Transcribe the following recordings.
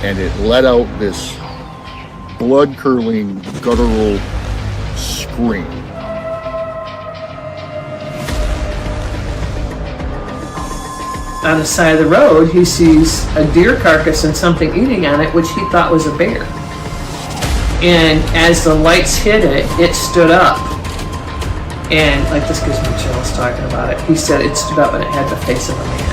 and it let out this blood-curdling, guttural scream. On the side of the road, he sees a deer carcass and something eating on it, which he thought was a bear. And as the lights hit it, it stood up. And, like, this gives me chills talking about it. He said it stood up and it had the face of a man.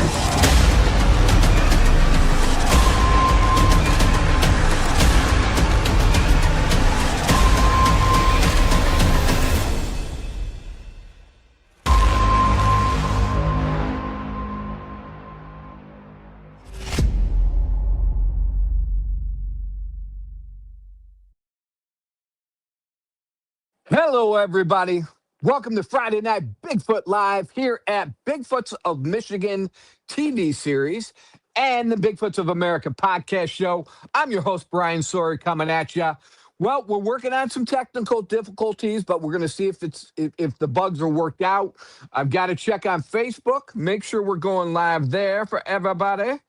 Hello, everybody. Welcome to Friday Night Bigfoot Live here at Bigfoots of Michigan TV series and the Bigfoots of America podcast show. I'm your host, Bryan Sawyer, coming at you. Well, we're working on some technical difficulties, but we're going to see if the bugs are worked out. I've got to check on Facebook, make sure we're going live there for everybody.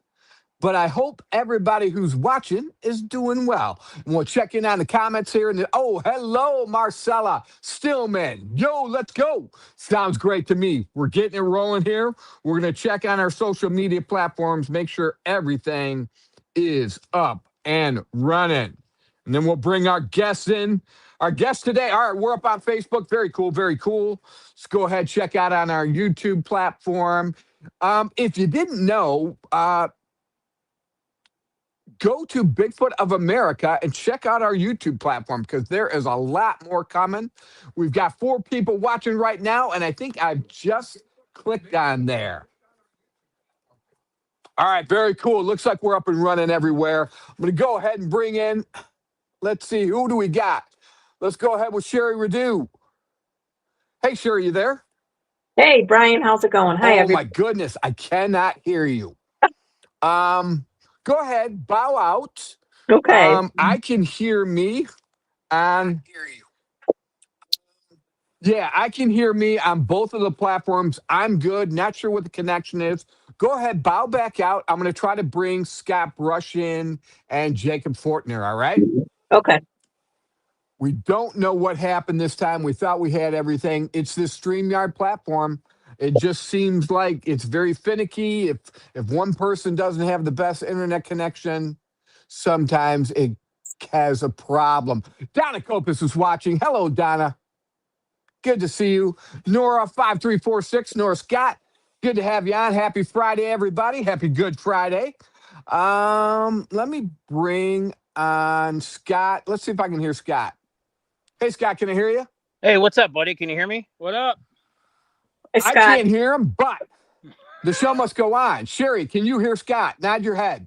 But I hope everybody who's watching is doing well. And we'll check in on the comments here. Hello, Marcella Stillman. Yo, let's go. Sounds great to me. We're getting it rolling here. We're going to check on our social media platforms, make sure everything is up and running. And then we'll bring our guests in. Our guest today, all right, we're up on Facebook. Very cool, very cool. Let's go ahead, check out on our YouTube platform. If you didn't know, go to Bigfoot of America and check out our YouTube platform because there is a lot more coming. We've got 4 people watching right now, and I think I've just clicked on there. All right, very cool. Looks like we're up and running everywhere. I'm going to go ahead and bring in, let's see, who do we got? Let's go ahead with Sherry Redu. Hey, Sherry, you there? Hey, Brian, how's it going? Hi, everybody. Oh, my goodness, I cannot hear you. Go ahead, bow out. Okay. I can hear me on. Yeah, I can hear me on both of the platforms. I'm good. Not sure what the connection is. Go ahead, bow back out. I'm going to try to bring Scott Brusch in and Jacob Fortner. All right. Okay. We don't know what happened this time. We thought we had everything. It's this StreamYard platform. It just seems like it's very finicky. If one person doesn't have the best internet connection, sometimes it has a problem. Donna Copus is watching. Hello, Donna. Good to see you. Nora 5346. Nora Scott. Good to have you on. Happy Friday, everybody. Happy Good Friday. Let me bring on Scott. Let's see if I can hear Scott. Hey, Scott, can I hear you? Hey, what's up, buddy? Can you hear me? What up? Hey, Scott. I can't hear him, but the show must go on. Sherry, can you hear Scott? Nod your head.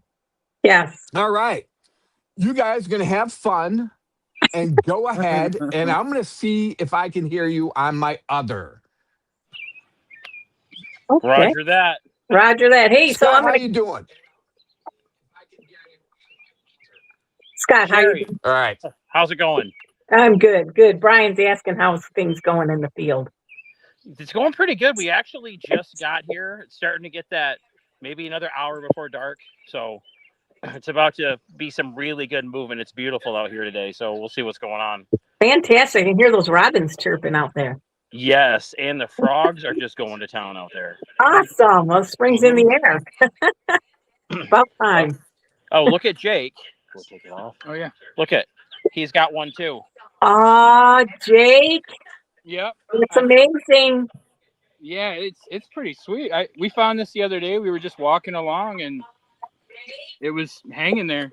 Yes. All right. You guys are going to have fun and go ahead, and I'm going to see if I can hear you on my other. Okay. Roger that. Roger that. Hey, Scott, so how you doing? Scott, how you Sherry, doing? All right. how's it going? I'm good. Good. Brian's asking how's things going in the field. It's going pretty good. We actually just got here. It's starting to get that maybe another hour before dark. So it's about to be some really good movement. It's beautiful out here today. So we'll see what's going on. Fantastic. I can hear those robins chirping out there. Yes. And the frogs are just going to town out there. Awesome. Well, spring's in the air. About time. Oh, look at Jake. We'll take it off. Oh, yeah. Look at. He's got one, too. Jake. Yep. It's amazing. Yeah, it's pretty sweet. We found this the other day. We were just walking along and it was hanging there.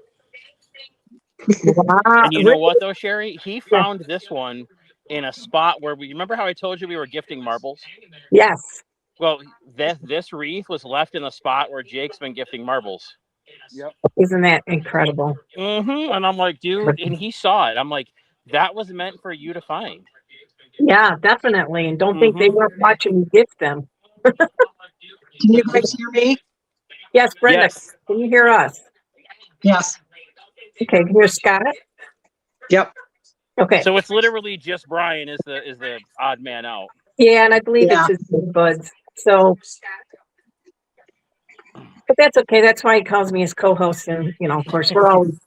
Wow. And you know what, though, Sherry? He found this one in a spot where remember how I told you we were gifting marbles? Yes. Well, this wreath was left in a spot where Jake's been gifting marbles. Yep. Isn't that incredible? Mm-hmm. And I'm like, dude, and he saw it. I'm like, that was meant for you to find. Yeah, definitely. And don't think they weren't watching you gift them. Can you guys hear me? Yes, Brenda. Yes. Can you hear us? Yes. Okay, can you hear Scott? Yep. Okay. So it's literally just Brian is the odd man out. Yeah, and I believe it's his big buds. So But that's okay. That's why he calls me his co-host, and of course, we're always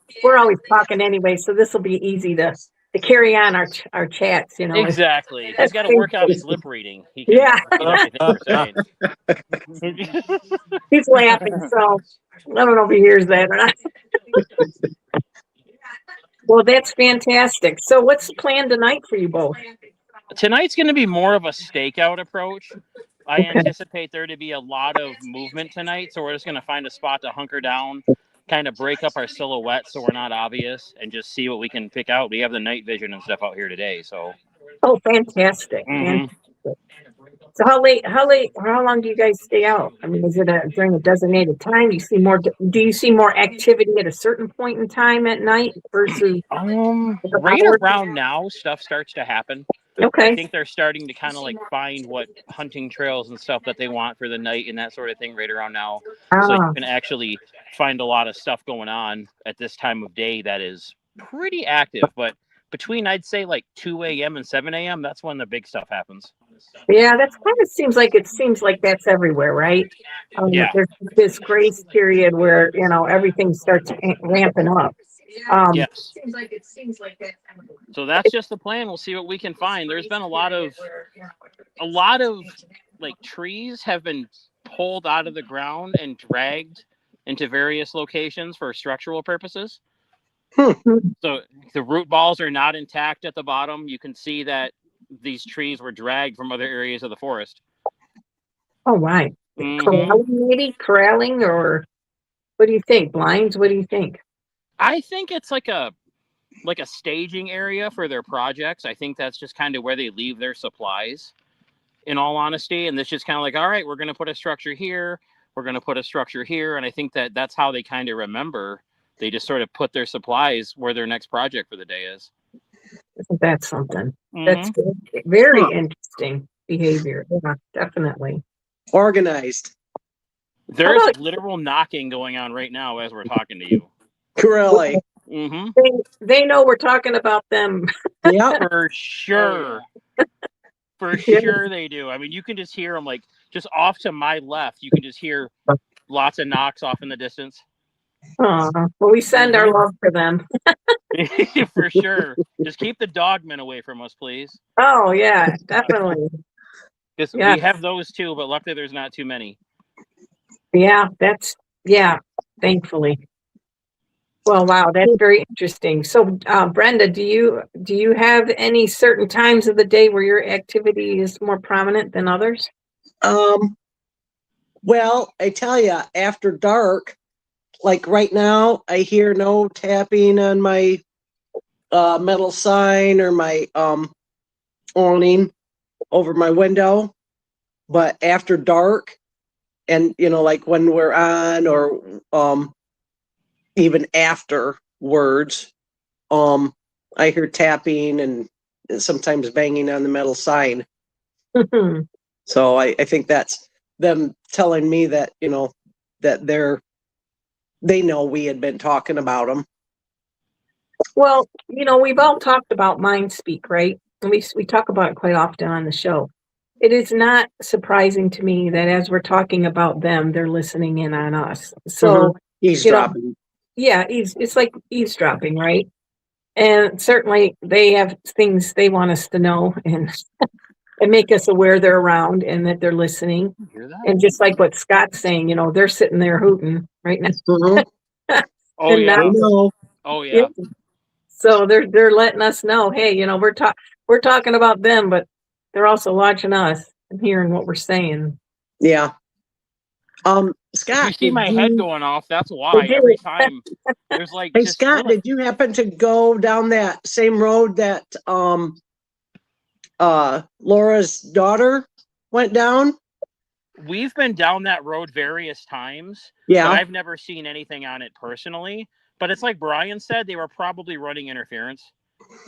talking anyway. So this will be easy to carry on our chats. Exactly. He's That's got to things- work out his lip reading. He can Yeah, read everything we're saying. he's laughing. So I don't know if he hears that or not. Well, that's fantastic. So what's the plan tonight for you both? Tonight's going to be more of a stakeout approach. I Okay. anticipate there to be a lot of movement tonight, so we're just going to find a spot to hunker down, kind of break up our silhouette so we're not obvious, and just see what we can pick out. We have the night vision and stuff out here today, so. Oh, fantastic. Mhm. So how long do you guys stay out? I mean, is it during a designated time? Do you see more activity at a certain point in time at night versus Right around now, stuff starts to happen. Okay. I think they're starting to kind of like find what hunting trails and stuff that they want for the night and that sort of thing right around now. So you can actually find a lot of stuff going on at this time of day that is pretty active. But between, I'd say, like 2 a.m. and 7 a.m., that's when the big stuff happens. Yeah, that's kind of seems like that's everywhere, right? Yeah. There's this grace period where everything starts ramping up. Yes. So that's just the plan. We'll see what we can find. There's been a lot of like trees have been pulled out of the ground and dragged into various locations for structural purposes. So the root balls are not intact at the bottom. You can see that these trees were dragged from other areas of the forest. Oh, right. Corralling, or what do you think? Blinds? What do you think? I think it's like a staging area for their projects. I think that's just kind of where they leave their supplies, in all honesty. And it's just kind of like, all right, we're going to put a structure here. We're going to put a structure here. And I think that's how they kind of remember. They just sort of put their supplies where their next project for the day is. Isn't that something? That's very interesting behavior. Yeah, definitely. Organized. There's literal knocking going on right now as we're talking to you. Really? Mm-hmm. They know we're talking about them. Yeah. For sure. For sure they do. I mean, you can just hear them, like, just off to my left. You can just hear lots of knocks off in the distance. Well, we send our love for them. For sure. Just keep the dogmen away from us, please. Oh, yeah, definitely. We have those too, but luckily there's not too many. Yeah, thankfully. Well, wow, that's very interesting. So, Brenda, do you have any certain times of the day where your activity is more prominent than others? Well, I tell you, after dark, like right now, I hear no tapping on my metal sign or my awning over my window. But after dark, and like when we're on, or even afterwards, I hear tapping and sometimes banging on the metal sign. So I think that's them telling me that that they know we had been talking about them. Well, we've all talked about mind speak, right? And we talk about it quite often on the show. It is not surprising to me that as we're talking about them, they're listening in on us. So eavesdropping. It's like eavesdropping, right? And certainly they have things they want us to know and make us aware they're around and that they're listening. And just like what Scott's saying, they're sitting there hooting right now. Oh yeah. Oh yeah. So they're letting us know, hey, we're talking about them, but they're also watching us and hearing what we're saying. Yeah. Scott, you see my head going off. That's why every time there's like. Hey, Scott, did you happen to go down that same road that Laura's daughter went down? We've been down that road various times. Yeah. But I've never seen anything on it personally. But it's like Bryan said, they were probably running interference.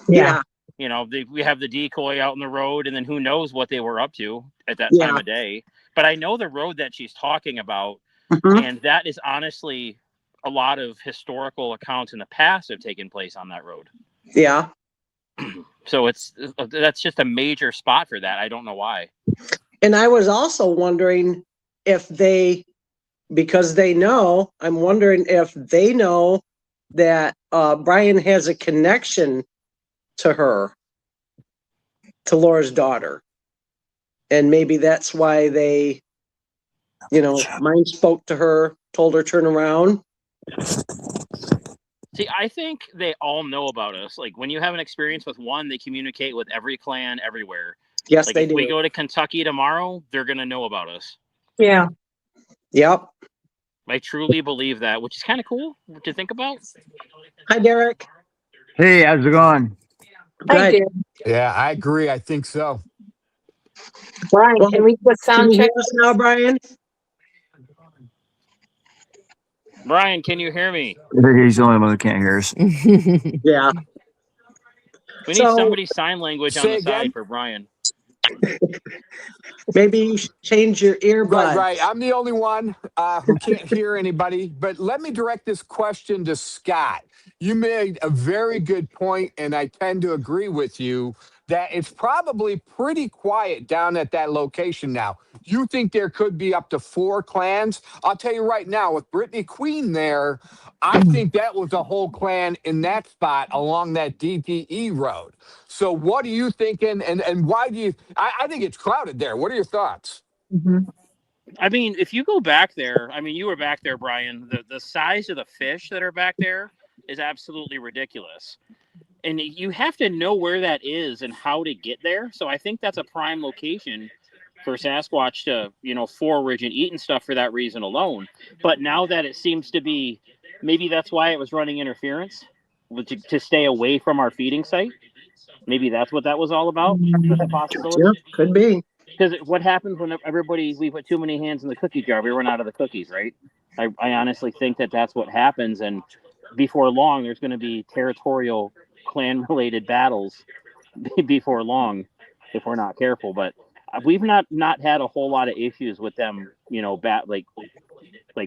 Yeah. We have the decoy out in the road, and then who knows what they were up to at that time of day. But I know the road that she's talking about, and that is honestly a lot of historical accounts in the past have taken place on that road. Yeah. So that's just a major spot for that. I don't know why. And I was also wondering if they because they know, I'm wondering if they know that Bryan has a connection to her, to Laura's daughter. And maybe that's why they, mind spoke to her, told her turn around. See, I think they all know about us. Like, when you have an experience with one, they communicate with every clan everywhere. Yes, like, they if do. we go to Kentucky tomorrow, they're going to know about us. Yeah. Yep. I truly believe that, which is kind of cool to think about. Hi, Derek. Hey, how's it going? Hi, Good. dear. Yeah, I agree. I think so. Bryan, Well, can we do a Can sound you check? hear us now, Bryan? Bryan, can you hear me? He's the only one that can't hear us. Yeah. We need So somebody's sign language on Say the again? side for Bryan. maybe you should change your earbuds. Right. I'm the only one who can't hear anybody. But let me direct this question to Scott. You made a very good point, and I tend to agree with you that it's probably pretty quiet down at that location now. You think there could be up to 4 clans? I'll tell you right now, with Brittany Queen there, I think that was a whole clan in that spot along that DTE road. So what are you thinking? And why do you? I think it's crowded there. What are your thoughts? Mm-hmm. I mean, if you go back there, I mean, you were back there, Bryan. The size of the fish that are back there is absolutely ridiculous. And you have to know where that is and how to get there. So I think that's a prime location for Sasquatch to, forage and eat and stuff for that reason alone. But now that it seems to be, maybe that's why it was running interference, to stay away from our feeding site. Maybe that's what that was all about. That's a possibility. Yeah, could be. Because what happens when we put too many hands in the cookie jar? We run out of the cookies, right? I honestly think that that's what happens. And before long, there's going to be territorial clan-related battles before long if we're not careful. But we've not had a whole lot of issues with them, like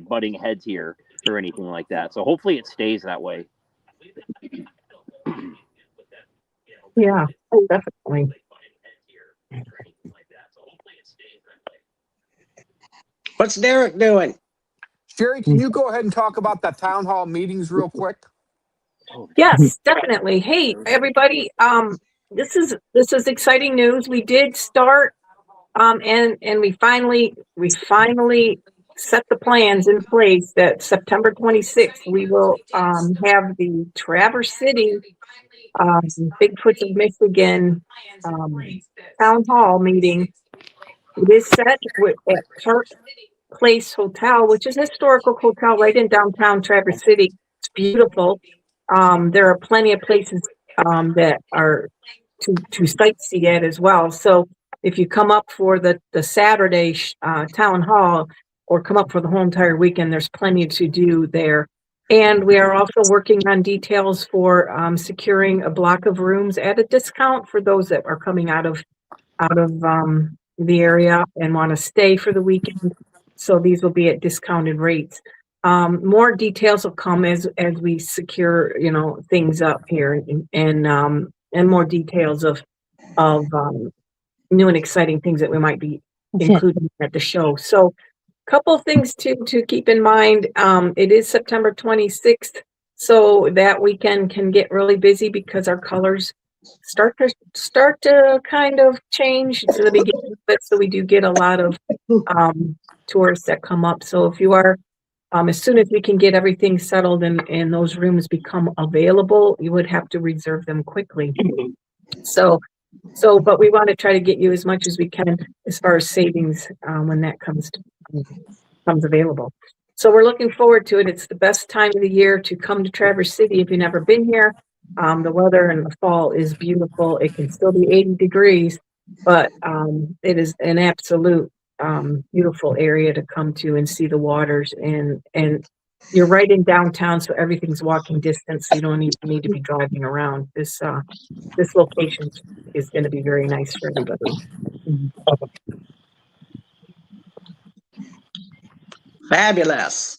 butting heads here or anything like that. So hopefully it stays that way. Yeah, definitely. What's Derek doing? Sherry, can you go ahead and talk about the town hall meetings real quick? Yes, definitely. Hey, everybody. This is exciting news. We did start, and we finally set the plans in place that September 26th we will have the Traverse City Bigfoot of Michigan town hall meeting. It is set at Park Place Hotel, which is a historical hotel right in downtown Traverse City. It's beautiful. There are plenty of places that are to sightsee at as well. So if you come up for the Saturday town hall or come up for the whole entire weekend, there's plenty to do there. And we are also working on details for securing a block of rooms at a discount for those that are coming out of the area and want to stay for the weekend. So these will be at discounted rates. More details will come as we secure, things up here and more details of new and exciting things that we might be including at the show. So a couple of things to keep in mind. It is September 26th, so that weekend can get really busy because our colors start to kind of change to the beginning, but so we do get a lot of tourists that come up. So if you are as soon as we can get everything settled and those rooms become available, you would have to reserve them quickly. But we want to try to get you as much as we can as far as savings when that comes available. So we're looking forward to it. It's the best time of the year to come to Traverse City if you've never been here. The weather in the fall is beautiful. It can still be 80 degrees, but it is an absolute beautiful area to come to and see the waters. And you're right in downtown, so everything's walking distance. So you don't need to be driving around. This location is going to be very nice for everybody. Fabulous.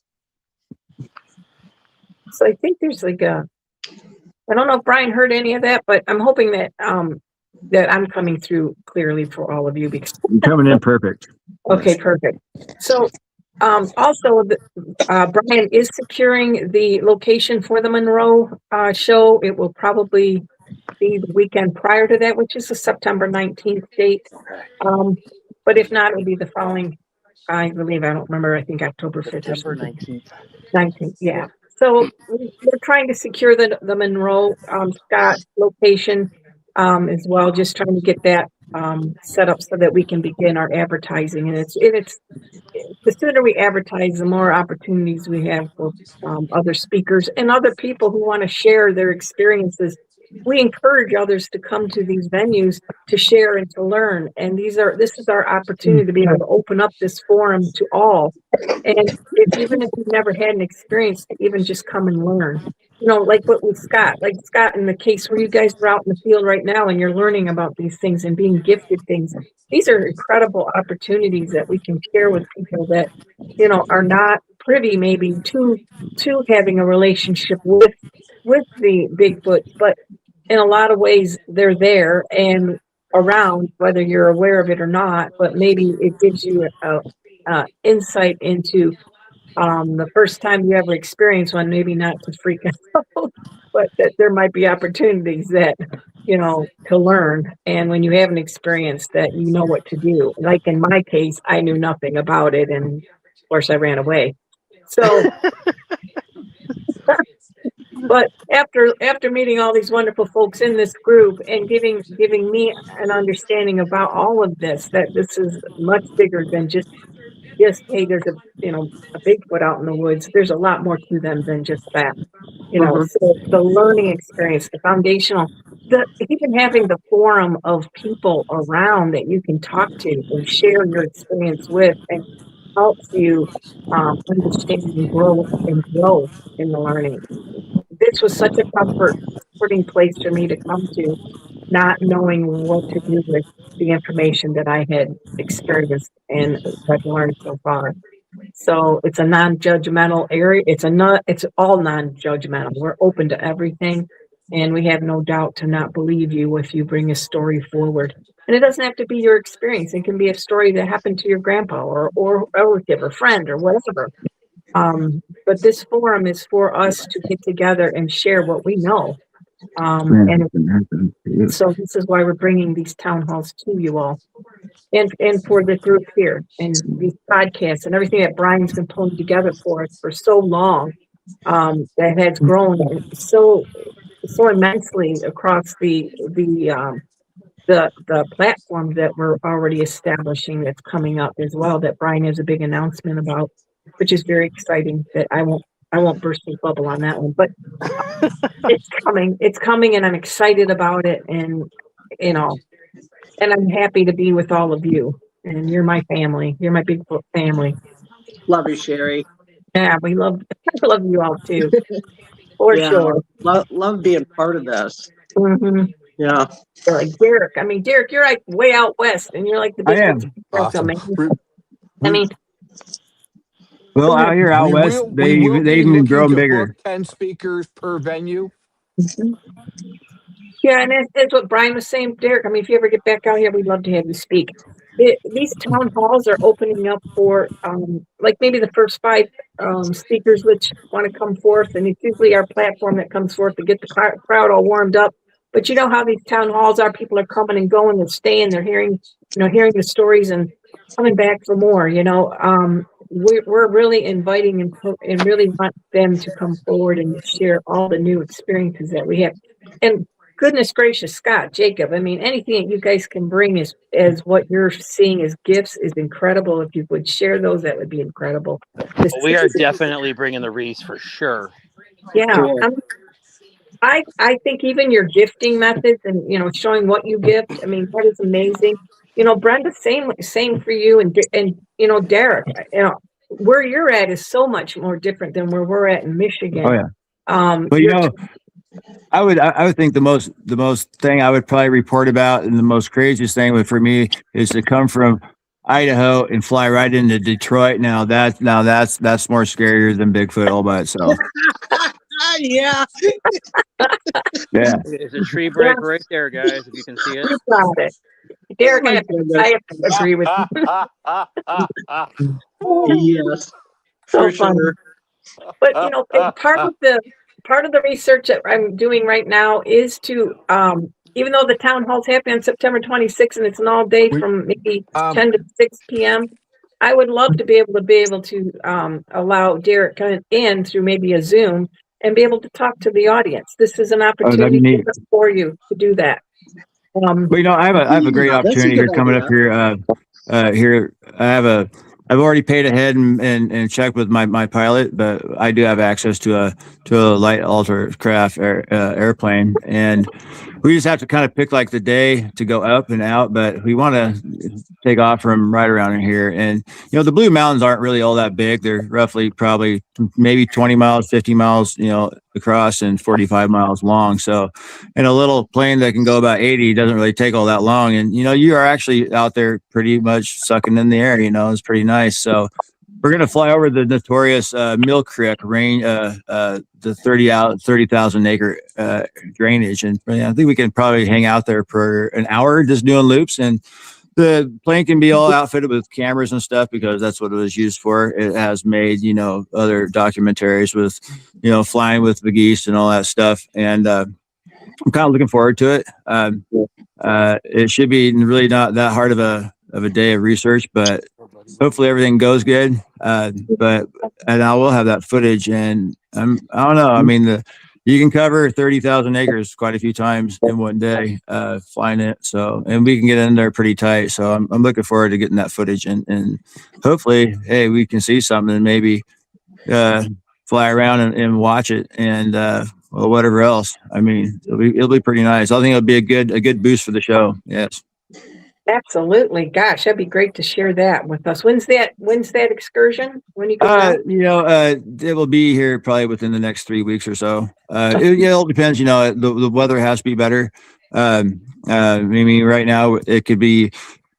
So I think there's I don't know if Bryan heard any of that, but I'm hoping that that I'm coming through clearly for all of you. Because You're coming in perfect. okay, perfect. So Also, Bryan is securing the location for the Monroe show. It will probably be the weekend prior to that, which is the September 19th date. But if not, it'll be the following, I believe, I don't remember, I think October 5th or September something. 19th. 19th, yeah. So we're trying to secure the Monroe Scott location as well, just trying to get that set up so that we can begin our advertising. And it's the sooner we advertise, the more opportunities we have for other speakers and other people who want to share their experiences. We encourage others to come to these venues to share and to learn. And this is our opportunity to be able to open up this forum to all. And even if you've never had an experience, to even just come and learn. You know, like what with Scott, in the case where you guys are out in the field right now and you're learning about these things and being gifted things. These are incredible opportunities that we can share with people that, you know, are not privy maybe to having a relationship with the Bigfoot, but in a lot of ways they're there and around, whether you're aware of it or not. But maybe it gives you a insight into the first time you ever experience one, maybe not to freak out, but that there might be opportunities that, you know, to learn. And when you have an experience that you know what to do, like in my case, I knew nothing about it. And of course I ran away. So, but after meeting all these wonderful folks in this group and giving me an understanding about all of this, that this is much bigger than just, hey, there's a Bigfoot out in the woods. There's a lot more to them than just that. You know, so the learning experience, the foundational, even having the forum of people around that you can talk to and share your experience with, and helps you understand and grow in the learning. This was such a comforting place for me to come to, not knowing what to do with the information that I had experienced and I've learned so far. So it's a non-judgmental area. It's all non-judgmental. We're open to everything, and we have no doubt to not believe you if you bring a story forward. And it doesn't have to be your experience. It can be a story that happened to your grandpa or relative or friend or whatever. But this forum is for us to get together and share what we know. And so this is why we're bringing these town halls to you all. And for the group here and these podcasts and everything that Bryan's been pulling together for us for so long, that has grown so immensely across the platform that we're already establishing that's coming up as well, that Bryan has a big announcement about, which is very exciting. That I won't burst the bubble on that one, but it's coming and I'm excited about it. And you know, and I'm happy to be with all of you. And you're my family. You're my Bigfoot family. Love you, Sherry. Yeah, I love you all too. For sure. Love being part of this. Mm-hmm. Yeah. You're like Derek. I mean, Derek, you're like way out west, and you're like the Bigfoot. Awesome. Well, out here out west, they even grow bigger. 10 speakers per venue. Mm-hmm. Yeah, and that's what Bryan was saying, Derek. I mean, if you ever get back out here, we'd love to have you speak. These town halls are opening up for, like maybe the first 5 speakers which want to come forth, and it's usually our platform that comes forth to get the crowd all warmed up. But you know how these town halls are; people are coming and going and staying. They're hearing the stories and coming back for more. You know, we're really inviting and really want them to come forward and share all the new experiences that we have. And goodness gracious, Scott, Jacob, I mean, anything that you guys can bring as what you're seeing as gifts is incredible. If you would share those, that would be incredible. We are definitely bringing the wreaths for sure. Yeah. I think even your gifting methods and, showing what you gift, I mean, that is amazing. Brenda, same for you. And Derek, where you're at is so much more different than where we're at in Michigan. Oh, yeah. But I would think the most thing I would probably report about, and the most craziest thing for me is to come from Idaho and fly right into Detroit. Now that's more scarier than Bigfoot all by itself. Yeah. Yeah. It's a tree break right there, guys. If you can see it. You got it. Derek, I have to agree with you. Yes, So for funny. sure. But part of the research that I'm doing right now is to even though the town hall's happening on September 26th and it's an all day from maybe 10 to 6 p.m. I would love to be able to allow Derek in through maybe a Zoom and be able to talk to the audience. This is an opportunity for you to do that. Well, I have a great That's a opportunity good here coming idea. up here. Here, I've already paid ahead and checked with my pilot, but I do have access to a light craft airplane, and we just have to kind of pick like the day to go up and out. But we want to take off from right around in here, and the Blue Mountains aren't really all that big. They're roughly probably maybe 20 miles, 50 miles, across and 45 miles long. So, and a little plane that can go about 80 doesn't really take all that long. And, you are actually out there pretty much sucking in the air, it's pretty nice. So we're going to fly over the notorious Mill Creek range, the 30,000 acre drainage. And I think we can probably hang out there for an hour just doing loops. And the plane can be all outfitted with cameras and stuff because that's what it was used for. It has made, other documentaries with, flying with the geese and all that stuff. And I'm kind of looking forward to it. It should be really not that hard of a day of research, but hopefully everything goes good. And I will have that footage, and I don't know. I mean, you can cover 30,000 acres quite a few times in one day, flying it. So, and we can get in there pretty tight. So I'm looking forward to getting that footage, and hopefully, hey, we can see something and maybe fly around and watch it, and well, whatever else. I mean, it'll be pretty nice. I think it'll be a good boost for the show. Yes. Absolutely. Gosh, that'd be great to share that with us. When's that excursion? When you go down? It will be here probably within the next 3 weeks or so. It all depends. The weather has to be better. I mean, right now it could be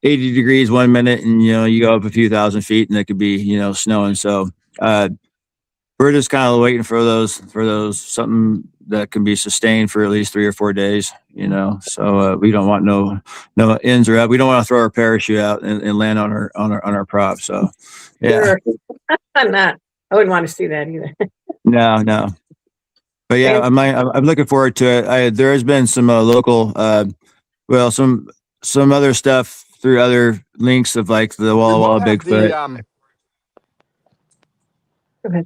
80 degrees 1 minute, and you go up a few thousand feet, and it could be snowing. So we're just kind of waiting for those something that can be sustained for at least 3 or 4 days. So we don't want no ins or out. We don't want to throw our parachute out and land on our prop. So yeah. Sure. I wouldn't want to see that either. No. But yeah, I'm looking forward to it. There has been some local, some other stuff through other links of like the Walla Walla Bigfoot. Okay.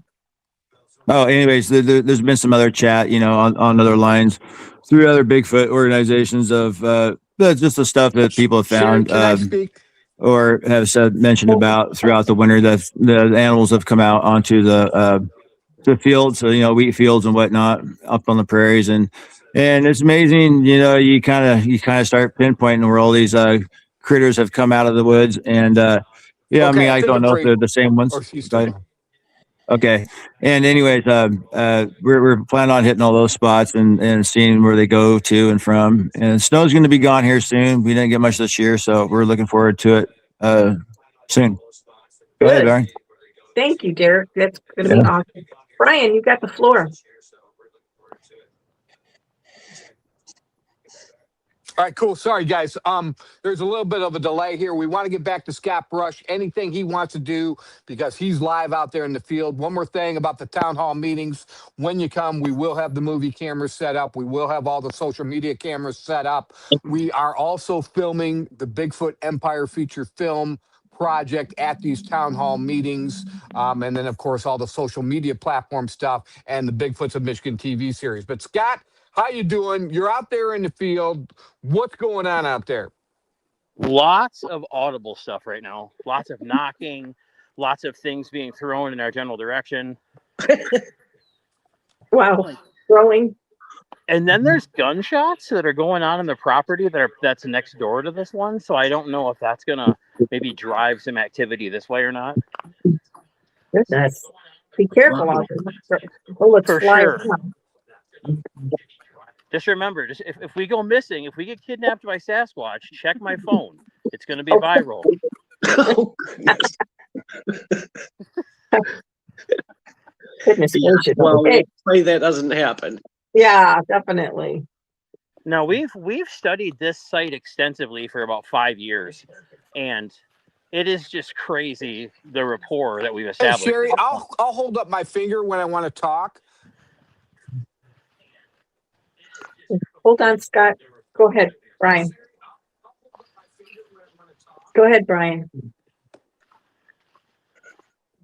Oh, anyways, there's been some other chat, on other lines through other Bigfoot organizations of just the stuff that people have found or have mentioned about throughout the winter that the animals have come out onto the fields, so wheat fields and whatnot up on the prairies, and it's amazing. You kind of start pinpointing where all these critters have come out of the woods, and I mean, I don't know if they're the same ones. Okay. And anyways, we're planning on hitting all those spots and seeing where they go to and from. And snow's going to be gone here soon. We didn't get much this year, so we're looking forward to it soon. Go ahead, Bryan. Thank you, Derek. That's going to be awesome. Bryan, you got the floor. All right, cool. Sorry, guys. There's a little bit of a delay here. We want to get back to Scott Brusch, anything he wants to do, because he's live out there in the field. One more thing about the town hall meetings. When you come, we will have the movie cameras set up. We will have all the social media cameras set up. We are also filming the Bigfoot Empire feature film project at these town hall meetings. And then, of course, all the social media platform stuff and the Bigfoots of Michigan TV series. But Scott, how you doing? You're out there in the field. What's going on out there? Lots of audible stuff right now. Lots of knocking. Lots of things being thrown in our general direction. Wow. Throwing. And then there's gunshots that are going on in the property that's next door to this one. So I don't know if that's going to maybe drive some activity this way or not. Goodness. Be careful out there. Bullets fly around. Just remember, if we go missing, if we get kidnapped by Sasquatch, check my phone. It's going to be viral. Goodness gracious. Well, we'll pray that doesn't happen. Yeah, definitely. Now we've studied this site extensively for about 5 years, and it is just crazy the rapport that we've Hey, established. Sherry, I'll hold up my finger when I want to talk. Hold on, Scott. Go ahead, Brian. Go ahead, Brian.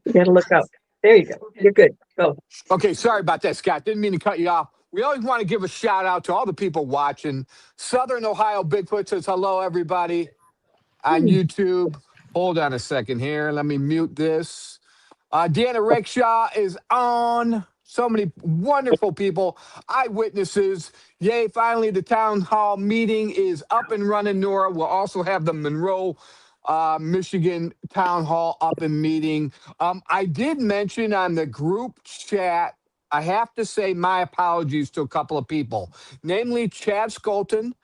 You gotta look up. There you go. You're good. Go. Okay, sorry about that, Scott. Didn't mean to cut you off. We always want to give a shout out to all the people watching. Southern Ohio Bigfoot says hello, everybody on YouTube. Hold on a second here. Let me mute this. Deanna Rickshaw is on. So many wonderful people, eyewitnesses. Yay, finally, the town hall meeting is up and running, Nora. We'll also have the Monroe, Michigan town hall up and meeting. I did mention on the group chat, I have to say my apologies to a couple of people, namely Chad Skolton,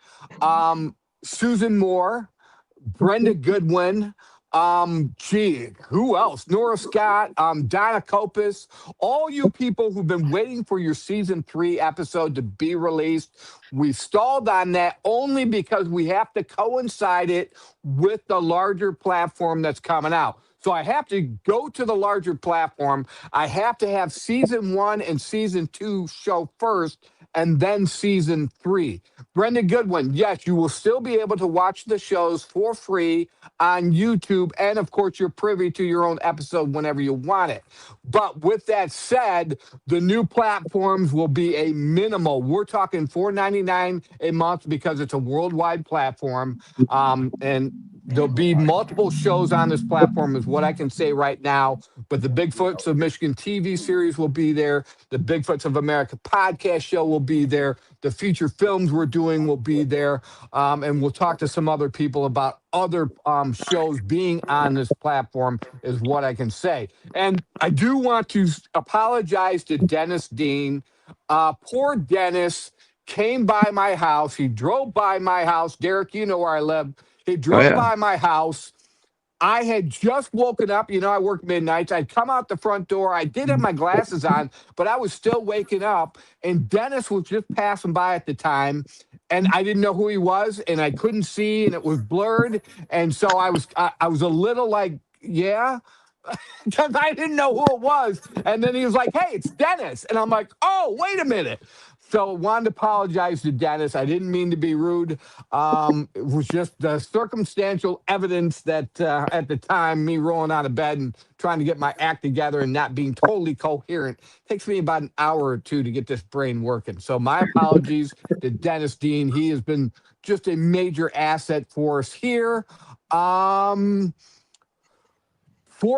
Susan Moore, Brenda Goodwin, who else? Nora Scott, Donna Copus, all you people who've been waiting for your season 3 episode to be released. We stalled on that only because we have to coincide it with the larger platform that's coming out. So I have to go to the larger platform. I have to have season 1 and season 2 show first, and then season 3. Brenda Goodwin, yes, you will still be able to watch the shows for free on YouTube. And of course, you're privy to your own episode whenever you want it. But with that said, the new platforms will be a minimal. We're talking $4.99 a month because it's a worldwide platform. And there'll be multiple shows on this platform is what I can say right now. But the Bigfoots of Michigan TV series will be there. The Bigfoots of America podcast show will be there. The feature films we're doing will be there. And we'll talk to some other people about other shows being on this platform is what I can say. And I do want to apologize to Dennis Dean. Poor Dennis came by my house. He drove by my house. Derek, you know where I live. He drove by my house. I had just woken up. You know, I work midnights. I'd come out the front door. I did have my glasses on, but I was still waking up. And Dennis was just passing by at the time. And I didn't know who he was, and I couldn't see, and it was blurred. And so I was a little like, yeah, because I didn't know who it was. And then he was like, hey, it's Dennis. And I'm like, oh, wait a minute. So wanted to apologize to Dennis. I didn't mean to be rude. It was just the circumstantial evidence that at the time, me rolling out of bed and trying to get my act together and not being totally coherent takes me about an hour or two to get this brain working. So my apologies to Dennis Dean. He has been just a major asset for us here. For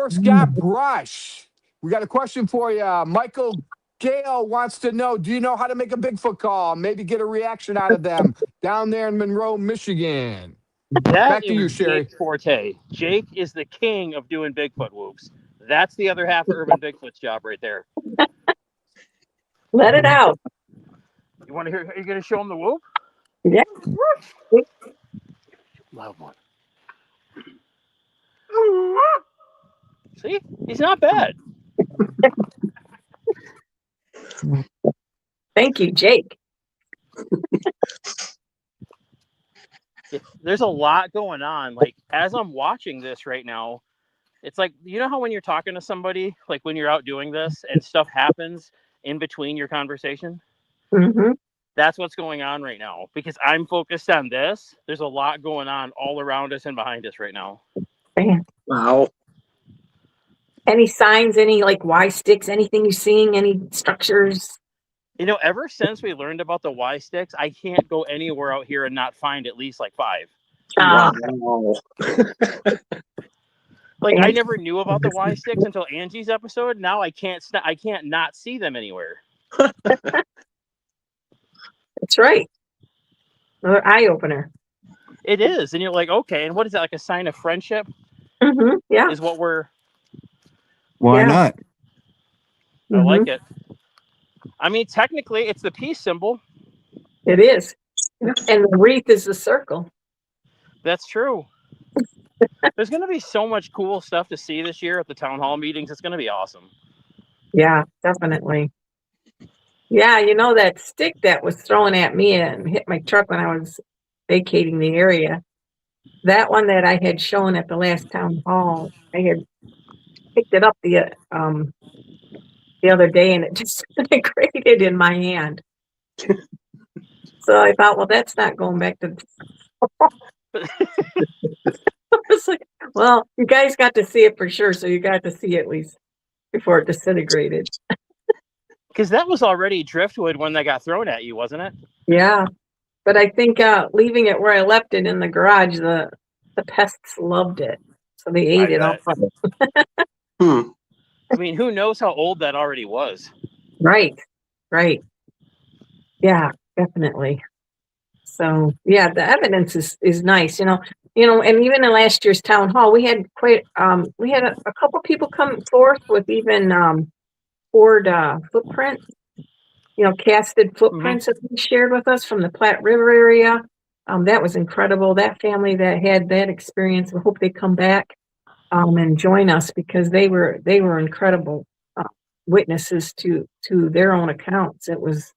Scott Brusch, we got a question for you. Michael Gale wants to know, do you know how to make a Bigfoot call? Maybe get a reaction out of them down there in Monroe, Michigan. Back to you, Sherry. Jake's forte. Jake is the king of doing Bigfoot whoops. That's the other half of Urban Bigfoot's job right there. Let it out. You want to hear? Are you going to show him the whoop? Yeah. Loud one. See, he's not bad. Thank you, Jake. There's a lot going on. Like, as I'm watching this right now, it's like, you know how when you're talking to somebody, like when you're out doing this and stuff happens in between your conversation? Mm-hmm. That's what's going on right now because I'm focused on this. There's a lot going on all around us and behind us right now. Wow. Any signs, any like Y sticks, anything you're seeing, any structures? You know, ever since we learned about the Y sticks, I can't go anywhere out here and not find at least like 5. Wow. Like, I never knew about the Y sticks until Angie's episode. Now I can't not see them anywhere. That's right. Another eye opener. It is, and you're like, okay, and what is that, like a sign of friendship? Mm-hmm. Yeah. Is what we're. Why not? I like it. I mean, technically, it's the peace symbol. It is, and the wreath is the circle. That's true. There's going to be so much cool stuff to see this year at the town hall meetings. It's going to be awesome. Yeah, definitely. Yeah, you know that stick that was thrown at me and hit my truck when I was vacating the area. That one that I had shown at the last town hall, I had picked it up the other day and it just grated in my hand. So I thought, well, that's not going back to. I was like, well, you guys got to see it for sure, so you got to see it at least before it disintegrated. Because that was already driftwood when that got thrown at you, wasn't it? Yeah, but I think leaving it where I left it in the garage, the pests loved it, so they ate it all bet. up. I mean, who knows how old that already was? Right. Yeah, definitely. So yeah, the evidence is nice, and even in last year's town hall, we had a couple people come forth with even Ford footprints, casted footprints that they shared with us from the Platte River area. That was incredible. That family that had that experience, I hope they come back and join us because they were incredible witnesses to their own accounts. It was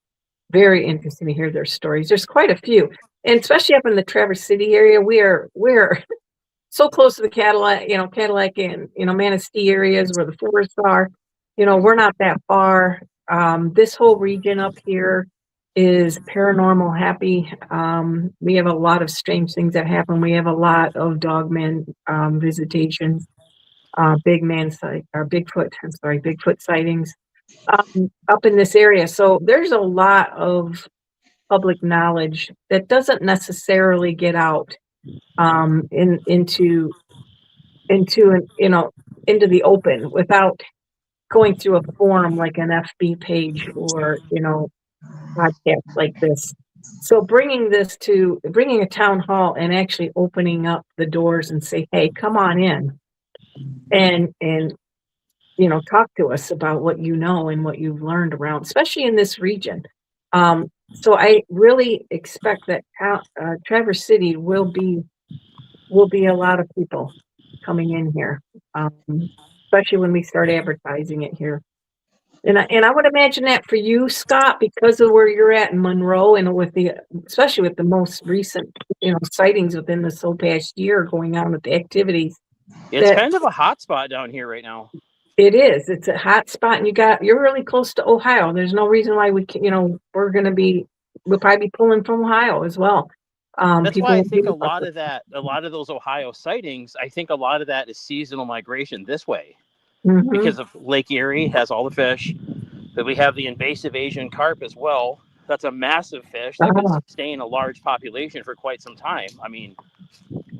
very interesting to hear their stories. There's quite a few, and especially up in the Traverse City area, we're so close to the Cadillac and Manistee areas where the forests are. We're not that far. This whole region up here is paranormal happy. We have a lot of strange things that happen. We have a lot of dogmen visitations, Bigfoot sightings up in this area. So there's a lot of public knowledge that doesn't necessarily get out into the open without going through a forum like an FB page or podcast like this. So bringing a town hall and actually opening up the doors and say, hey, come on in and talk to us about what you know and what you've learned around, especially in this region. So I really expect that Traverse City will be a lot of people coming in here, especially when we start advertising it here. And I would imagine that for you, Scott, because of where you're at in Monroe, and especially with the most recent sightings within this whole past year going on with the activities. It's kind of a hot spot down here right now. It is. It's a hot spot, and you're really close to Ohio. There's no reason why we'll probably be pulling from Ohio as well. That's why I think a lot of those Ohio sightings, I think a lot of that is seasonal migration this way. Mm-hmm. Because of Lake Erie has all the fish, but we have the invasive Asian carp as well. That's a massive fish that can sustain a large population for quite some time. I mean,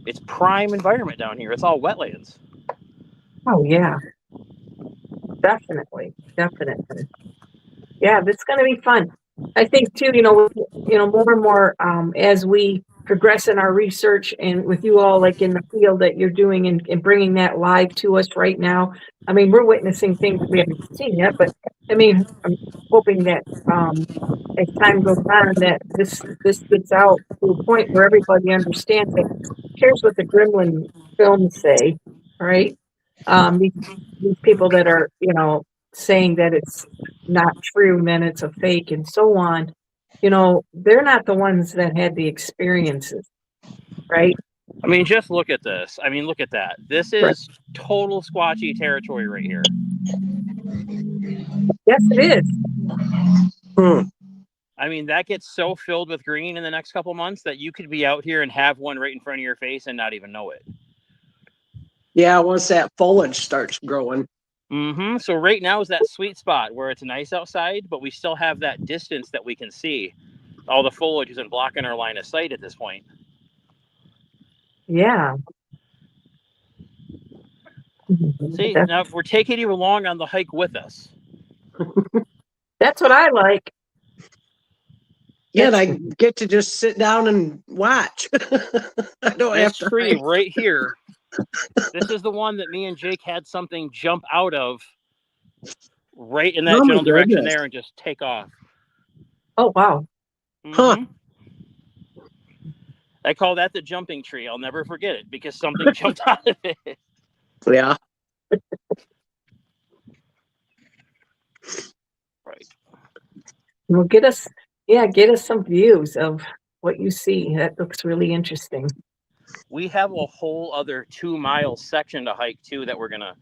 it's prime environment down here. It's all wetlands. Oh yeah. Definitely. Yeah, that's going to be fun. I think too, more and more as we progress in our research and with you all like in the field that you're doing and bringing that live to us right now. I mean, we're witnessing things we haven't seen yet, but I mean, I'm hoping that as time goes on that this gets out to a point where everybody understands it. Here's what the Gremlin films say, right? These people that are, saying that it's not true and then it's a fake and so on, they're not the ones that had the experiences, right? I mean, just look at this. I mean, look at that. This is total squatchy territory right here. Yes, it is. I mean, that gets so filled with green in the next couple months that you could be out here and have one right in front of your face and not even know it. Yeah, once that foliage starts growing. Mm-hmm. So right now is that sweet spot where it's nice outside, but we still have that distance that we can see. All the foliage isn't blocking our line of sight at this point. Yeah. See, now we're taking you along on the hike with us. That's what I like. Yeah, and I get to just sit down and watch. I don't have to. This tree right here. This is the one that me and Jake had something jump out of right in that general direction there and just take off. Oh, wow. Mm-hmm. Huh. I call that the jumping tree. I'll never forget it because something jumped out of it. Yeah. Right. Well, get us some views of what you see. That looks really interesting. We have a whole other 2 mile section to hike too that we're gonna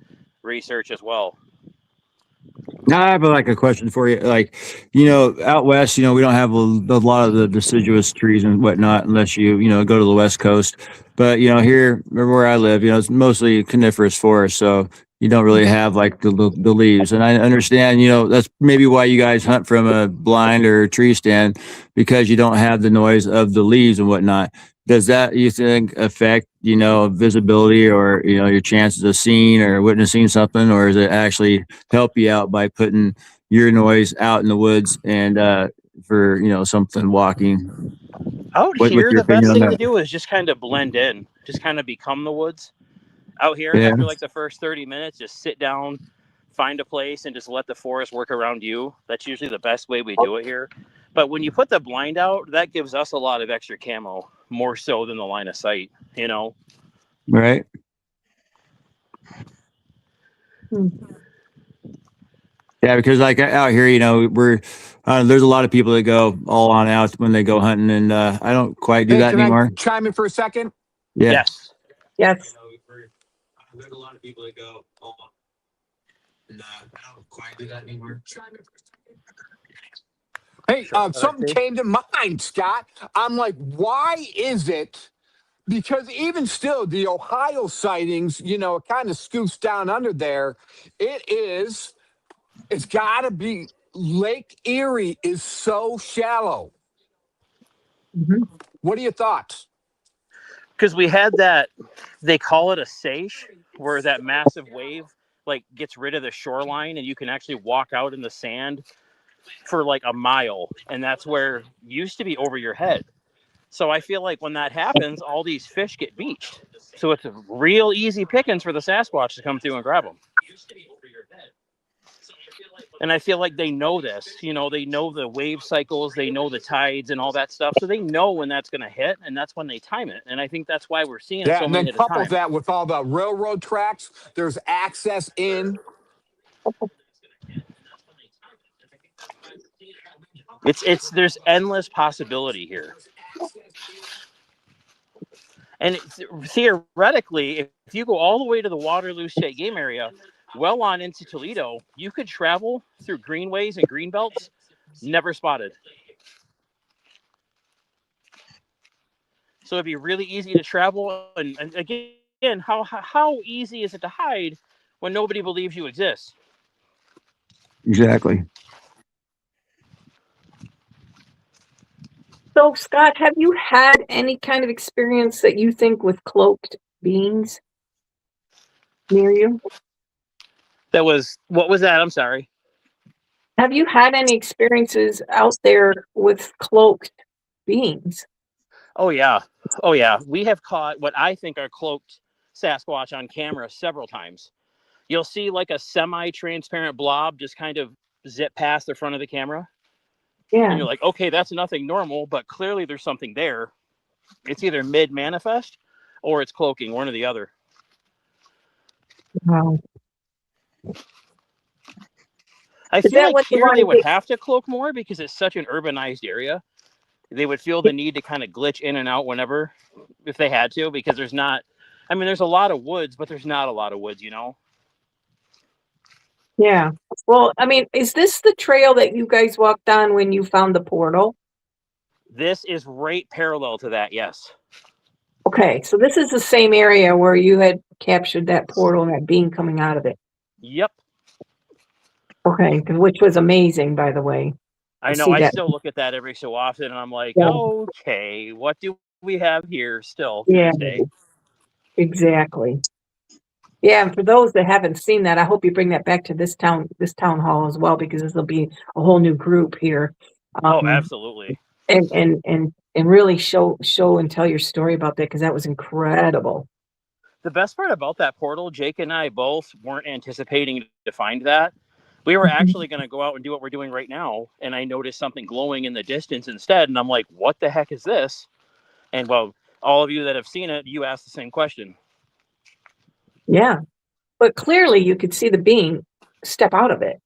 research as well. Now I have like a question for you. Like, out west, we don't have a lot of the deciduous trees and whatnot unless you go to the west coast. But here where I live, it's mostly coniferous forest, so you don't really have like the leaves. And I understand, that's maybe why you guys hunt from a blind or a tree stand, because you don't have the noise of the leaves and whatnot. Does that, you think, affect visibility or your chances of seeing or witnessing something, or does it actually help you out by putting your noise out in the woods and for something walking? Out What's here, your the opinion best on thing to that? do is just kind of blend in, just kind of become the woods. Out here, Yeah, after like the first 30 minutes, just sit down, find a place, and just let the forest work around you. That's usually the best way we do it here. But when you put the blind out, that gives us a lot of extra camo, more so than the line of sight, right. Hmm. Yeah, because like out here, we're there's a lot of people that go all on out when they go hunting, and I don't quite do Hey, that can I anymore. chime in for a second? Yeah, Yes. Yes. there's a lot of people that go all on, and I don't quite do that anymore. Hey, Sure. something came to mind, Scott. I'm like, why is it? Because even still, the Ohio sightings, it kind of scoots down under there. It's got to be Lake Erie is so shallow. Mhm. What are your thoughts? Because we had that, they call it a seiche, where that massive wave like gets rid of the shoreline and you can actually walk out in the sand for like a mile, and that's where used to be over your head. So I feel like when that happens, all these fish get beached. So it's a real easy pickings for the Sasquatch to come through and grab them. And I feel like they know this. They know the wave cycles, they know the tides and all that stuff. So they know when that's going to hit, and that's when they time it. And I think that's why we're seeing Yeah, so and then many at a couple time. that with all the railroad tracks. There's access in. It's there's endless possibility here. And theoretically, if you go all the way to the Waterloo State Game Area, well on into Toledo, you could travel through greenways and greenbelts, never spotted. So it'd be really easy to travel. And again, how easy is it to hide when nobody believes you exist? Exactly. So, Scott, have you had any kind of experience that you think with cloaked beings near you? What was that? I'm sorry. Have you had any experiences out there with cloaked beings? Oh yeah. Oh yeah. We have caught what I think are cloaked Sasquatch on camera several times. You'll see like a semi-transparent blob just kind of zip past the front of the camera. And Yeah. you're like, okay, that's nothing normal, but clearly there's something there. It's either mid-manifest or it's cloaking, one or the other. Wow. I Is feel that like what the here they one would that have to cloak more because it's such an urbanized area. They would feel the need to kind of glitch in and out whenever, if they had to, because there's a lot of woods, but there's not a lot of woods. Yeah. Well, is this the trail that you guys walked on when you found the portal? This is right parallel to that, yes. Okay, so this is the same area where you had captured that portal and that being coming out of it. Yep. Okay, which was amazing, by the way. I know. See I that? still look at that every so often, and I'm like, Yeah. okay, what do we have here still to Yeah, this day? exactly. Yeah, and for those that haven't seen that, I hope you bring that back to this town hall as well, because this will be a whole new group here. Oh, absolutely. And really show and tell your story about that, because that was incredible. The best part about that portal, Jake and I both weren't anticipating to find that. We were Mhm. actually going to go out and do what we're doing right now, and I noticed something glowing in the distance instead, and I'm like, what the heck is this? And well, all of you that have seen it, you asked the same question. Yeah, but clearly you could see the being step out of it.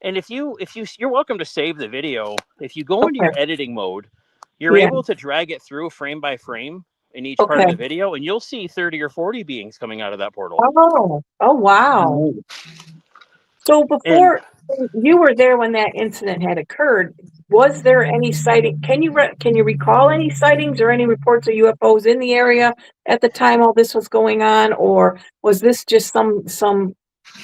And you're welcome to save the video. If you go into Okay. your editing mode, you're Yeah. able to drag it through frame by frame in each part of the video, and you'll see 30 or 40 beings coming out of that portal. Oh, wow. So And before you were there when that incident had occurred, was there any sighting? Can you recall any sightings or any reports of UFOs in the area at the time all this was going on, or was this just some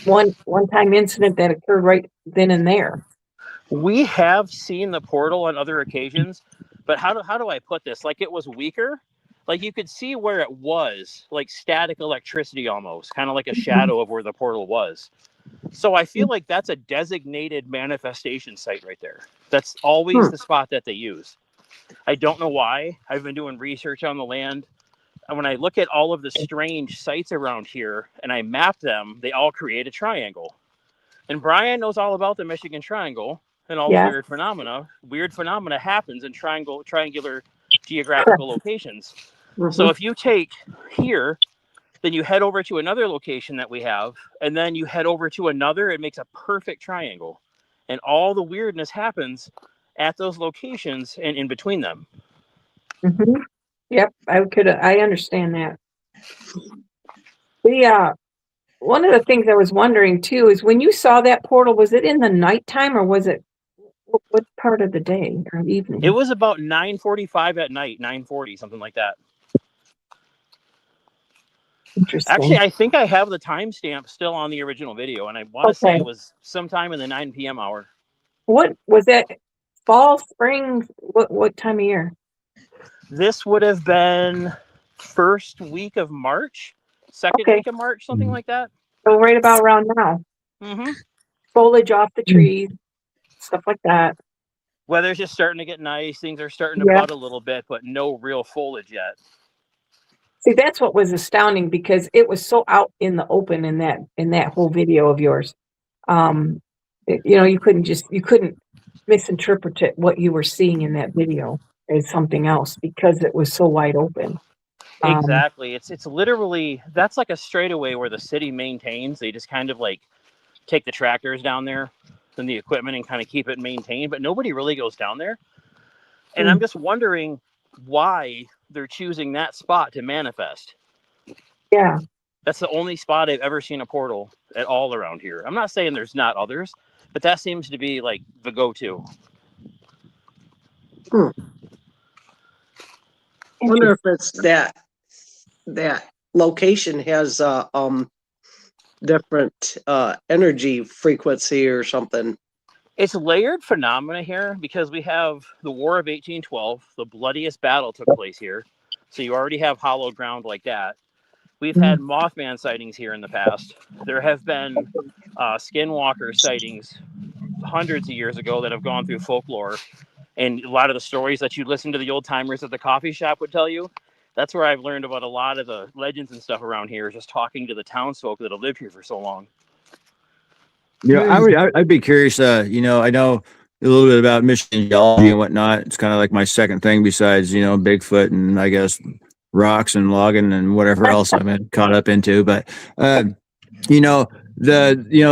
one-time incident that occurred right then and there? we have seen the portal on other occasions, but how do I put this? Like, it was weaker. Like, you could see where it was, like static electricity almost, kind of like a shadow of where the portal was. So I feel like that's a designated manifestation site right there. That's always the spot that they use. I don't know why. I've been doing research on the land. And when I look at all of the strange sites around here and I map them, they all create a triangle. And Bryan knows all about the Michigan Triangle and all the Yeah. weird phenomena. Weird phenomena happens in triangular geographical locations. So if you take here, then you head over to another location that we have, and then you head over to another, it makes a perfect triangle. And all the weirdness happens at those locations and in between them. Mm-hmm. Yep, I understand that. One of the things I was wondering too is when you saw that portal, was it in the nighttime or was it what part of the day or evening? It was about 9:45 at night, 9:40, something like that. Interesting. Actually, I think I have the timestamp still on the original video, and I want to say it was sometime in the 9 p.m. hour. What was that? Fall, spring? What time of year? This would have been first week of March, second week of March, something like that. So right about around now. Mm-hmm. Foliage off the trees, stuff like that. Weather's just starting to get nice. Things are starting to bud a little bit, but no real foliage yet. See, that's what was astounding because it was so out in the open in that whole video of yours. You couldn't misinterpret it, what you were seeing in that video as something else because it was so wide open. Exactly. It's literally, that's like a straightaway where the city maintains. They just kind of like take the tractors down there and the equipment and kind of keep it maintained, but nobody really goes down there. And I'm just wondering why they're choosing that spot to manifest. Yeah. That's the only spot I've ever seen a portal at all around here. I'm not saying there's not others, but that seems to be like the go-to. I wonder if it's that location has different energy frequency or something. It's layered phenomena here because we have the War of 1812. The bloodiest battle took place here. So you already have hallowed ground like that. We've had Mothman sightings here in the past. There have been skinwalker sightings hundreds of years ago that have gone through folklore. And a lot of the stories that you listen to the old timers at the coffee shop would tell you, that's where I've learned about a lot of the legends and stuff around here, just talking to the townsfolk that have lived here for so long. I'd be curious. I know a little bit about Michigan geology and whatnot. It's kind of like my second thing besides, Bigfoot and I guess rocks and logging and whatever else I've been caught up into. But,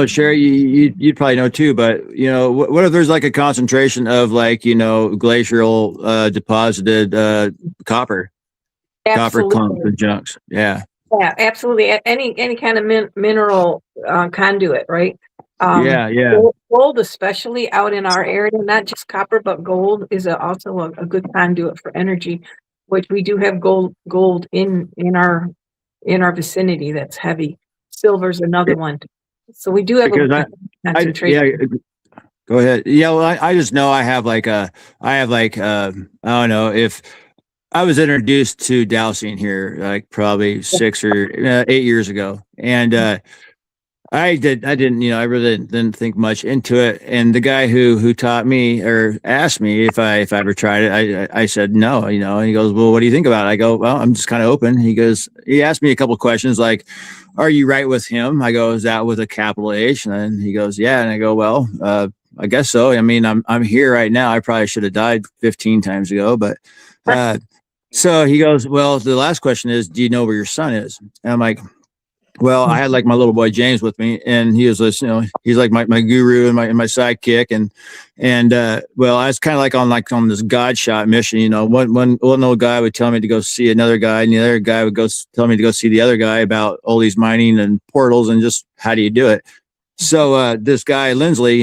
Sherry, you'd probably know too, but what if there's like a concentration of like, glacial deposited copper clumps and junks. Yeah. Yeah, absolutely. Any kind of mineral conduit, right? Yeah. Gold, especially out in our area, not just copper, but gold is also a good conduit for energy, which we do have gold in our vicinity that's heavy. Silver's another one. So we do have a concentration. Go ahead. Yeah, well, I just know I have I don't know, if I was introduced to dowsing here like probably 6 or 8 years ago, and I really didn't think much into it. And the guy who taught me or asked me if I ever tried it, I said no, and he goes, well, what do you think about it? I go, well, I'm just kind of open. He asked me a couple of questions like, are you right with him? I go, is that with a capital H? And he goes, yeah. And I go, well, I guess so. I mean, I'm here right now. I probably should have died 15 times ago, but so he goes, well, the last question is, do you know where your son is? And I'm like, Well, I had like my little boy James with me, and he was this, he's like my guru and my sidekick, and well, I was kind of like on this God shot mission. One old guy would tell me to go see another guy, and the other guy would go tell me to go see the other guy about all these mining and portals and just how do you do it. So this guy Lindsley,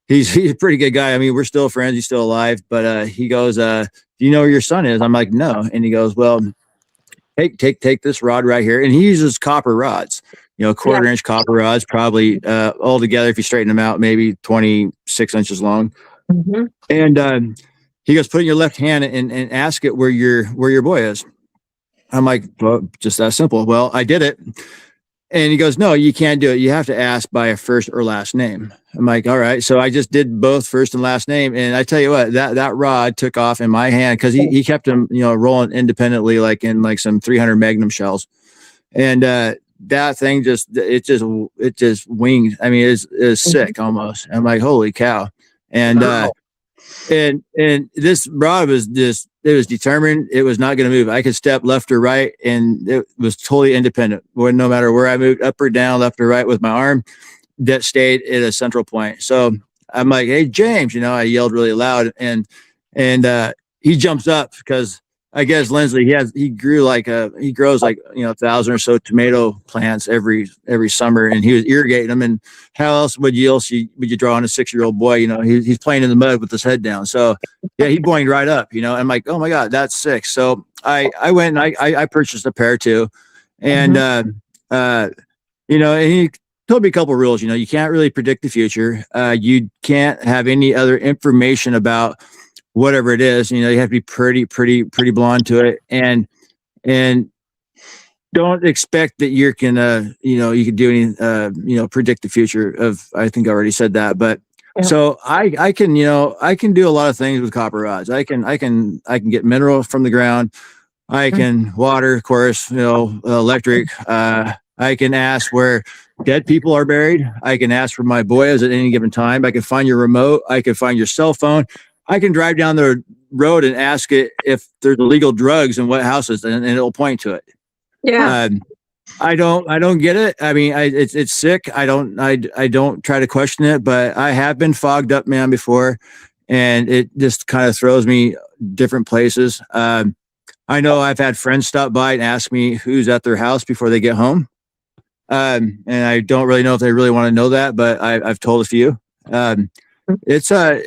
he's a pretty good guy. I mean, we're still friends. He's still alive, but he goes, "Do you know where your son is?" I'm like, "No," and he goes, "Well, take this rod right here," and he uses copper rods, quarter-inch copper rods, probably all together, if you straighten them out, maybe 26 inches long. Mm-hmm. And he goes, "Put it in your left hand and ask it where your boy is." I'm like, "Well, just that simple." Well, I did it. And he goes, "No, you can't do it. You have to ask by a first or last name." I'm like, "All right." So I just did both first and last name. And I tell you what, that rod took off in my hand because he kept them, rolling independently, like in like some 300 Magnum shells. And that thing just winged. I mean, it's sick almost. I'm like, holy cow. And Wow. and this rod was just, it was determined. It was not going to move. I could step left or right, and it was totally independent. No matter where I moved, up or down, left or right with my arm, that stayed at a central point. So I'm like, "Hey, James," I yelled really loud, and he jumps up because I guess Lindsley, he grows like 1,000 or so tomato plants every summer, and he was irrigating them. And how else would you draw on a 6-year-old boy? He's playing in the mud with his head down. So yeah, he boinged right up. I'm like, "Oh my God, that's sick." So I went and I purchased a pair too, and and he told me a couple of rules. You can't really predict the future. You can't have any other information about whatever it is. You have to be pretty blonde to it, and don't expect that you can do any predict the future of. I think I already said that, but so I can do a lot of things with copper rods. I can get mineral from the ground. I can water, of course, electric. I can ask where dead people are buried. I can ask for my boys at any given time. I can find your remote. I can find your cell phone. I can drive down the road and ask it if there's illegal drugs in what houses, and it'll point to it. Yeah. I don't get it. I mean, it's sick. I don't try to question it, but I have been fogged up, man, before, and it just kind of throws me different places. I know I've had friends stop by and ask me who's at their house before they get home. And I don't really know if they really want to know that, but I've told a few. It's a,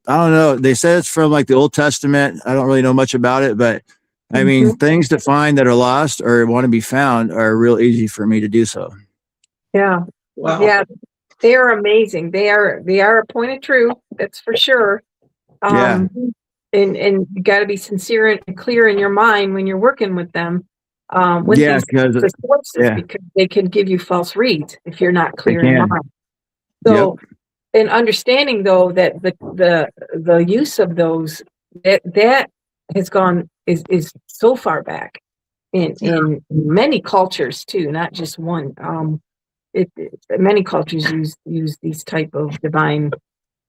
I don't know. They said it's from like the Old Testament. I don't really know much about it, but I mean, things to find that are lost or want to be found are real easy for me to do so. Yeah. Wow. Yeah. They are amazing. They are a point of truth. That's for sure. Yeah. And you got to be sincere and clear in your mind when you're working with them. With Yeah, these sources, because they can give you false reads if you're not clear in mind. So, and understanding though that the use of those that has gone is so far back in many cultures too, not just one. Many cultures use these type of divine,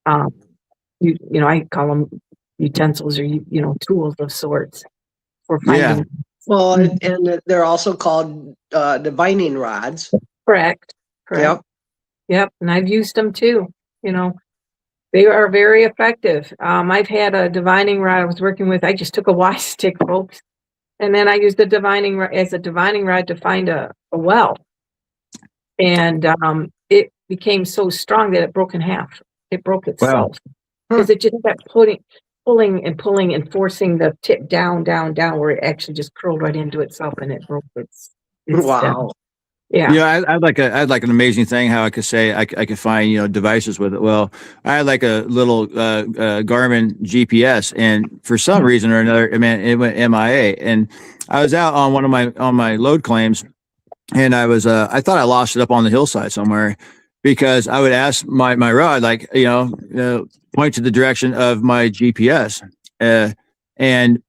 I call them utensils or tools of sorts for finding. Yeah. Well, and they're also called divining rods. Correct. Yep. And I've used them too. They are very effective. I've had a divining rod I was working with. I just took a Y stick, folks, and then I used the divining rod as a divining rod to find a well. And it became so strong that it broke in half. It broke itself because it just kept pulling and forcing the tip down, where it actually just curled right into itself and it broke its Wow. stem. Yeah. I'd like an amazing thing how I could say I could find devices with it. Well, I had like a little Garmin GPS, and for some reason or another, it went MIA. And I was out on one of my load claims, and I thought I lost it up on the hillside somewhere, because I would ask my rod, like, point to the direction of my GPS, and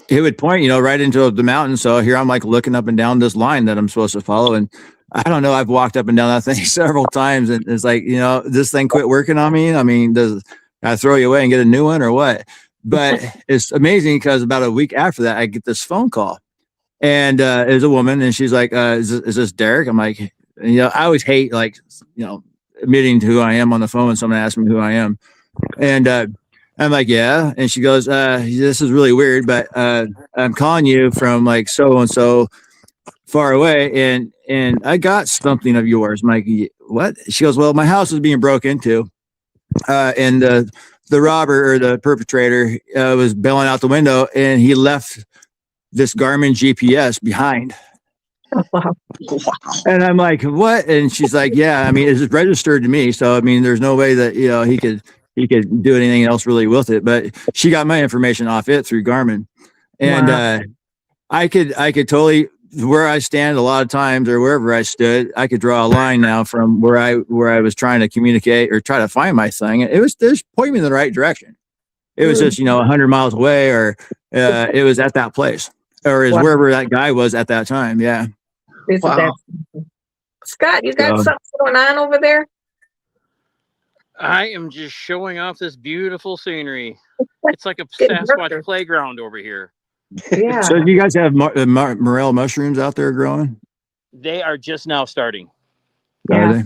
it would point, right into the mountain. So here I'm like looking up and down this line that I'm supposed to follow. And I don't know, I've walked up and down that thing several times, and it's like, this thing quit working on me. I mean, does I throw you away and get a new one or what? But it's amazing because about a week after that, I get this phone call, And it was a woman, and she's like, is this Derek? I'm like, I always hate like, admitting to who I am on the phone when someone asks me who I am. And I'm like, yeah. And she goes, this is really weird, but I'm calling you from like so and so far away, and I got something of yours. I'm like, what? She goes, well, my house is being broke into, and the robber or the perpetrator was bailing out the window, and he left this Garmin GPS behind. Wow. And I'm like, what? And she's like, yeah, I mean, it's registered to me. So, I mean, there's no way that, he could do anything else really with it. But she got my information off it through Garmin. And Wow. I could totally, where I stand a lot of times or wherever I stood, I could draw a line now from where I was trying to communicate or try to find my thing. It was just pointing me in the right direction. It was just, 100 miles away, or it was at that place, or is Wow. wherever that guy was at that time. Yeah. Isn't Wow. that Scott, you got So- something going on over there? I am just showing off this beautiful scenery. It's like a Getting Sasquatch darker. playground over here. Yeah. So do you guys have morel mushrooms out there growing? They are just now starting, Are Yeah. they?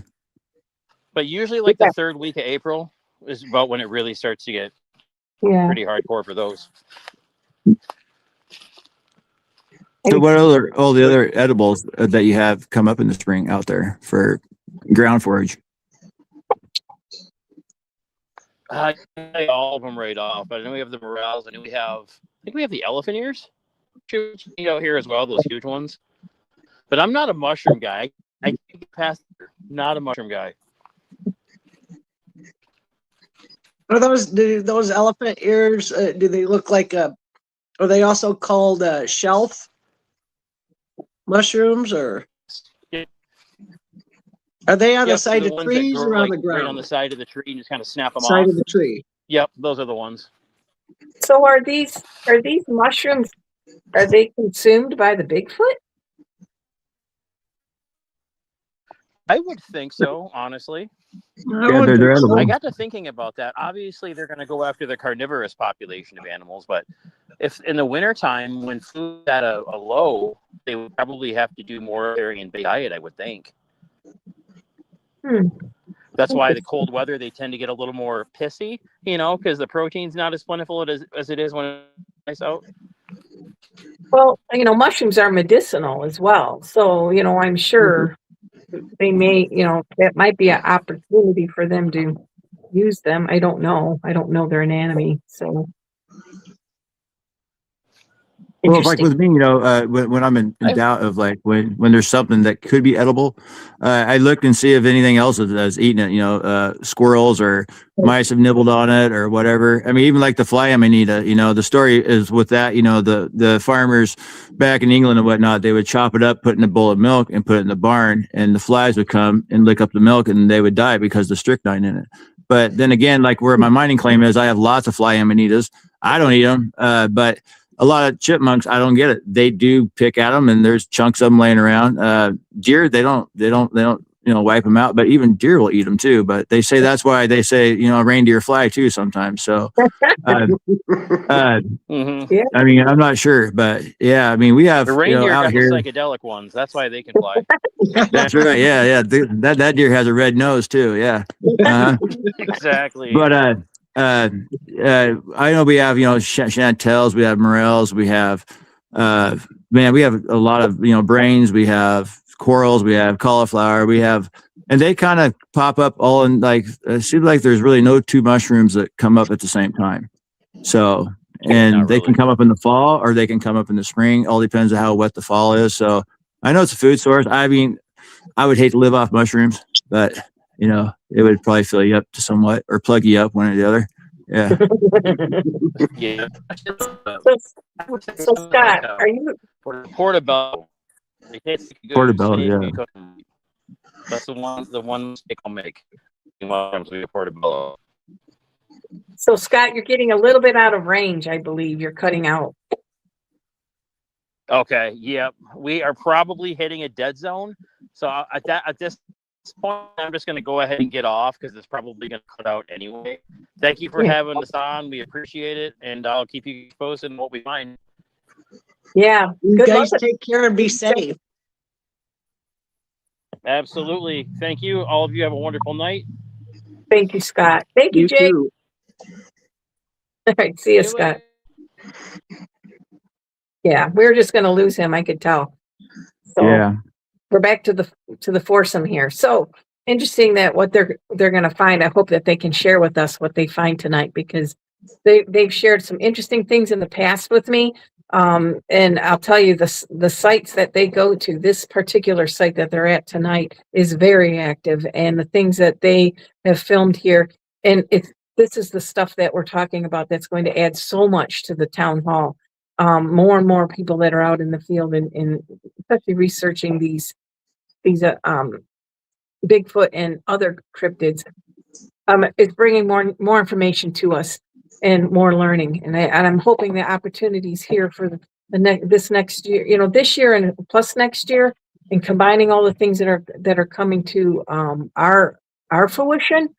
but usually like the third week of April is about when it really starts to get Yeah. pretty hardcore for those. So what are all the other edibles that you have come up in the spring out there for ground forage? I say all of them right off, but I know we have the morels. I think we have the elephant ears out here as well, those huge ones. But I'm not a mushroom guy. I can't get past, not a mushroom guy. Are those elephant ears? Do they look like are they also called shelf mushrooms, or Yeah. are they on the Yep, side the of ones that trees grow, or on like, the ground? right on the side of the tree and just kind of snap them Side off. of the tree. Yep, those are the ones. So are these mushrooms, are they consumed by the Bigfoot? I would think so, honestly. Yeah, they're edible. I got to thinking about that. Obviously, they're going to go after the carnivorous population of animals, but if in the wintertime when food's at a low, they would probably have to do more in big diet, I would think. That's why the cold weather, they tend to get a little more pissy, because the protein's not as plentiful as it is when it's out. Well, mushrooms are medicinal as well. So, I'm sure they may, that might be an opportunity for them to use them. I don't know. I don't know their anatomy. So. Well, like with me, when I'm in doubt of like when there's something that could be edible, I look and see if anything else is eating it. Squirrels or mice have nibbled on it or whatever. I mean, even like the fly amanita. The story is with that. The farmers back in England and whatnot, they would chop it up, put it in a bowl of milk, and put it in the barn, and the flies would come and lick up the milk, and they would die because of the strychnine in it. But then again, like where my mining claim is, I have lots of fly amanitas. I don't eat them, but a lot of chipmunks, I don't get it. They do pick at them, and there's chunks of them laying around. Deer, they don't wipe them out, but even deer will eat them too. But they say that's why they say, reindeer fly too sometimes. So, I mean, I'm not sure, but yeah, I mean, we have The reindeer out got here. the psychedelic ones. That's why they can fly. That's right. Yeah. That deer has a red nose too. Yeah. Exactly. But I know we have Chantels, we have morels, we have we have a lot of brains, we have corals, we have cauliflower, and they kind of pop up all in like it seems like there's really no two mushrooms that come up at the same time. So and they can come up in the fall or they can come up in the spring. All depends on how wet the fall is. So I know it's a food source. I mean, I would hate to live off mushrooms, but it would probably fill you up to somewhat or plug you up, one or the other. Yeah. Yeah. So Scott, are you portobello? Portobello, yeah. That's the one mistake I'll make. Portobello. So Scott, you're getting a little bit out of range, I believe. You're cutting out. Okay. Yep. We are probably hitting a dead zone. So at this point, I'm just going to go ahead and get off because it's probably going to cut out anyway. Thank you for having us on. We appreciate it, and I'll keep you posted on what we find. Yeah. You Good guys luck. take care and be safe. Absolutely. Thank you. All of you have a wonderful night. Thank you, Scott. Thank you, You Jake. too. All right. See you, Scott. Yeah, we were just going to lose him. I could tell. So Yeah. we're back to the foursome here. So interesting that what they're going to find. I hope that they can share with us what they find tonight, because they've shared some interesting things in the past with me. And I'll tell you, the sites that they go to, this particular site that they're at tonight is very active, and the things that they have filmed here, and this is the stuff that we're talking about that's going to add so much to the town hall. More and more people that are out in the field and especially researching these Bigfoot and other cryptids. It's bringing more information to us and more learning. And I'm hoping the opportunities here for this next year, this year and plus next year, and combining all the things that are coming to our fruition,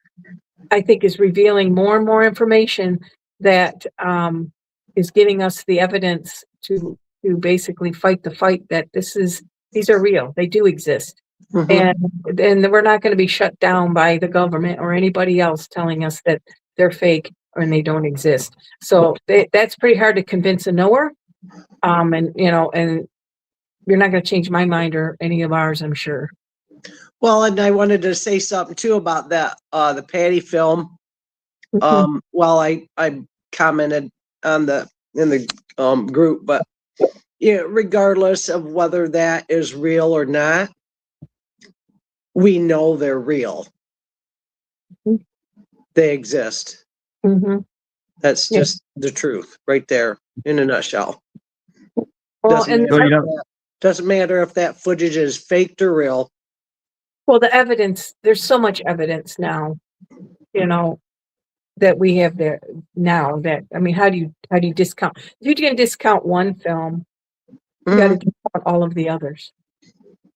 I think is revealing more and more information that is giving us the evidence to basically fight the fight that these are real. They do exist. And we're not going to be shut down by the government or anybody else telling us that they're fake and they don't exist. So that's pretty hard to convince a knower. And you're not going to change my mind or any of ours, I'm sure. Well, and I wanted to say something too about that, the Patty film. Well, I commented on in the group, but regardless of whether that is real or not, we know they're real. They exist. That's just the truth right there in a nutshell. Well, Doesn't matter if that footage is faked or real. Well, the evidence, there's so much evidence now, that we have there now that, I mean, how do you discount? If you can discount one film, you got to discount all of the others.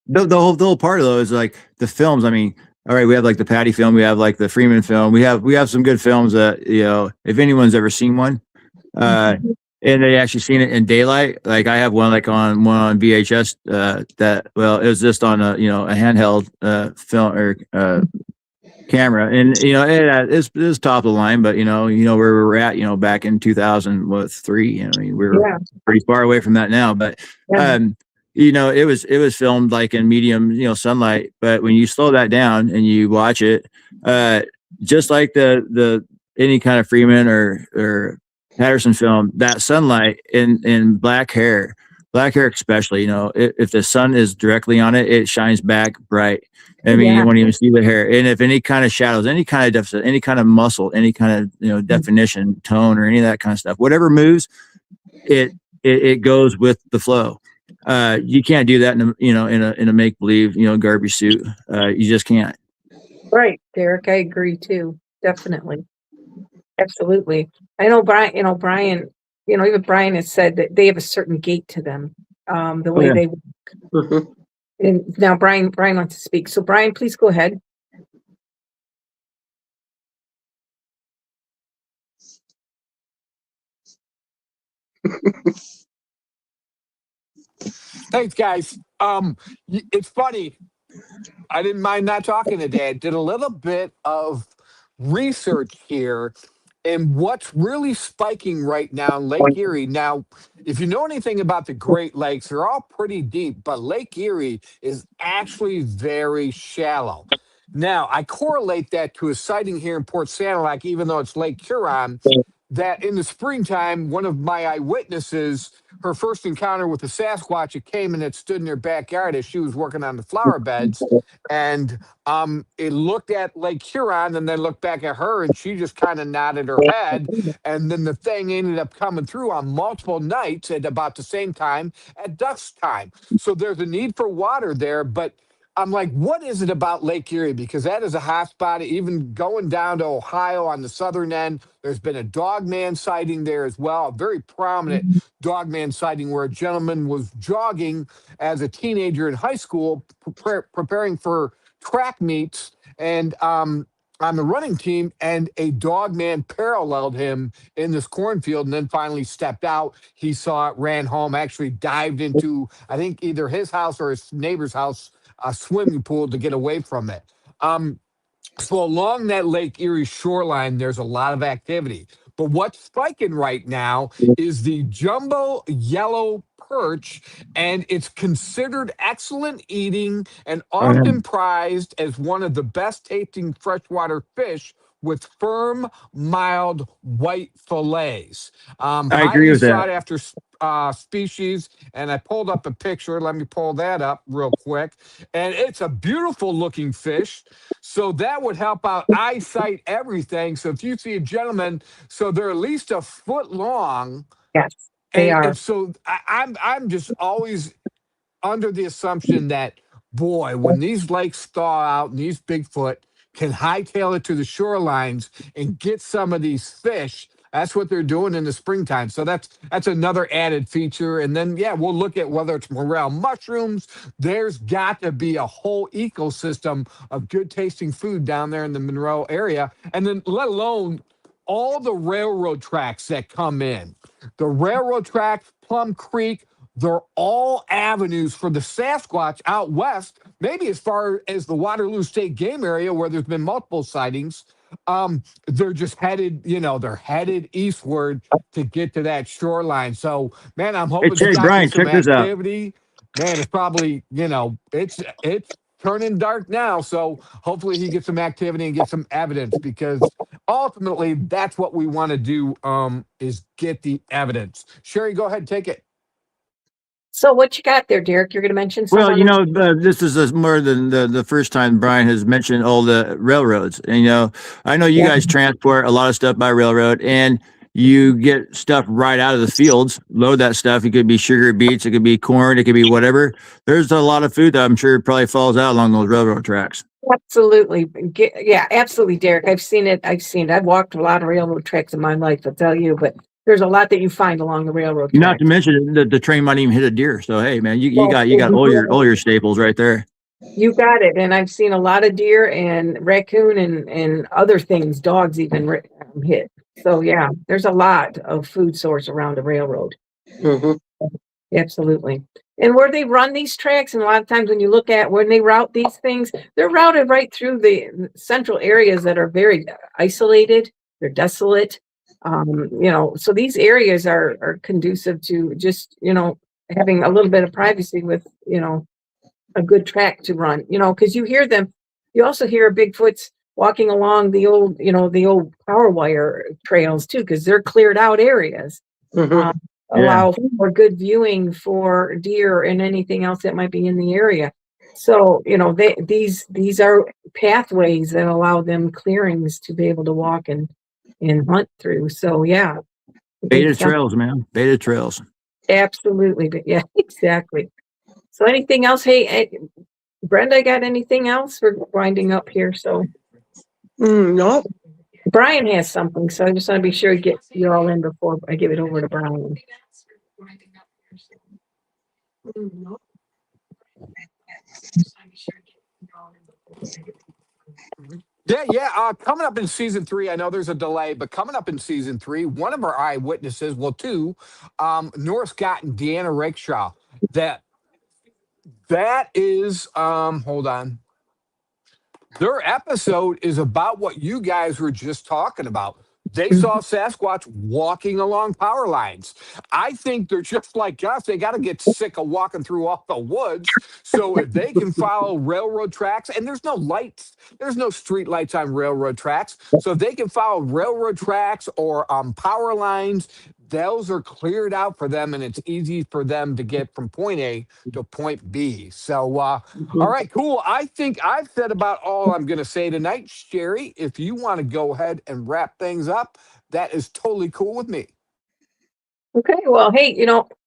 The whole part of those is like the films. I mean, all right, we have like the Patty film, we have like the Freeman film, we have some good films that, if anyone's ever seen one, and they actually seen it in daylight. Like I have one on VHS that, well, it was just on a handheld film or camera, and it's top of the line, but where we were at, back in 2003, we were pretty far away from that now, but it was filmed like in medium sunlight, but when you slow that down and you watch it, just like the any kind of Freeman or Patterson film, that sunlight in black hair especially, if the sun is directly on it, it shines back bright. I mean, you won't even see the hair. And if any kind of shadows, any kind of deficit, any kind of muscle, any kind of definition, tone, or any of that kind of stuff, whatever moves, it goes with the flow. You can't do that in a make believe garbage suit. You just can't. Right, Derek, I agree too. Definitely, absolutely. I know Brian. Even Brian has said that they have a certain gait to them. The way they work. And now Brian wants to speak. So Brian, please go ahead. Thanks, guys. It's funny. I didn't mind not talking today. I did a little bit of research here, and what's really spiking right now in Lake Erie. Now, if you know anything about the Great Lakes, they're all pretty deep, but Lake Erie is actually very shallow. Now, I correlate that to a sighting here in Port Sanilac, even though it's Lake Huron, that in the springtime, one of my eyewitnesses, her first encounter with the Sasquatch, it came and it stood in her backyard as she was working on the flower beds. And it looked at Lake Huron and then looked back at her, and she just kind of nodded her head. And then the thing ended up coming through on multiple nights at about the same time at dusk time. So there's a need for water there, but I'm like, what is it about Lake Erie? Because that is a hot spot. Even going down to Ohio on the southern end, there's been a dogman sighting there as well, a very prominent dogman sighting where a gentleman was jogging as a teenager in high school, preparing for track meets, and on the running team, and a dog man paralleled him in this cornfield and then finally stepped out. He saw it, ran home, actually dived into, I think, either his house or his neighbor's house, a swimming pool to get away from it. So along that Lake Erie shoreline, there's a lot of activity. But what's spiking right now is the jumbo yellow perch, and it's considered excellent eating and often prized as one of the best tasting freshwater fish with firm, mild white fillets. I agree Highly with that. sought after species. And I pulled up a picture. Let me pull that up real quick. And it's a beautiful looking fish. So that would help out eyesight, everything. So if you see a gentleman, so they're at least a foot long. Yes, they are. And so I'm just always under the assumption that, boy, when these lakes thaw out and these Bigfoot can hightail it to the shorelines and get some of these fish, that's what they're doing in the springtime. So that's another added feature. And then, yeah, we'll look at whether it's morel mushrooms. There's got to be a whole ecosystem of good tasting food down there in the Monroe area. And then let alone all the railroad tracks that come in. The railroad tracks, Plum Creek, they're all avenues for the Sasquatch out west, maybe as far as the Waterloo State Game Area where there's been multiple sightings. They're just headed, they're headed eastward to get to that shoreline. So, man, I'm hoping Hey, Scott Brian, gets some check this out. activity. Man, it's probably, it's turning dark now. So hopefully he gets some activity and get some evidence, because ultimately that's what we want to do, is get the evidence. Sherry, go ahead and take it. So what you got there, Derek? You're going to mention some Well, other- this is more than the first time Brian has mentioned all the railroads. And, I know you guys transport a lot of stuff by railroad, and you get stuff right out of the fields, load that stuff. It could be sugar beets, it could be corn, it could be whatever. There's a lot of food that I'm sure probably falls out along those railroad tracks. Absolutely. Yeah, absolutely, Derek. I've seen it. I've walked a lot of railroad tracks in my life, I'll tell you, but there's a lot that you find along the railroad tracks. Not to mention the train might even hit a deer. So hey, man, you got all your staples right there. You got it. And I've seen a lot of deer and raccoon and other things, dogs even hit. So yeah, there's a lot of food source around the railroad. Mm-hmm. Absolutely. And where they run these tracks, and a lot of times when you look at when they route these things, they're routed right through the central areas that are very isolated. They're desolate. So these areas are conducive to just, having a little bit of privacy with, a good track to run, because you hear them. You also hear Bigfoots walking along the old power wire trails too, because they're cleared out areas. Mm-hmm. Allow for good viewing for deer and anything else that might be in the area. So, these are pathways that allow them clearings to be able to walk and hunt through. So, yeah. Baited trails, man. Baited trails. Absolutely. But yeah, exactly. So anything else? Hey, Brenda, got anything else? We're winding up here. So No. Brian has something. So I just want to be sure to get you all in before I give it over to Brian. Yeah. Coming up in season 3, I know there's a delay, but coming up in season 3, one of our eyewitnesses, well, two, Nora Scott and Deanna Rakeshaw. That is, hold on. Their episode is about what you guys were just talking about. They saw Sasquatch walking along power lines. I think they're just like us. They got to get sick of walking through all the woods. So if they can follow railroad tracks, and there's no lights, there's no street lights on railroad tracks. So if they can follow railroad tracks or power lines, those are cleared out for them, and it's easy for them to get from point A to point B. So, all right, cool. I think I've said about all I'm going to say tonight. Sherry, if you want to go ahead and wrap things up, that is totally cool with me. Okay, well, hey,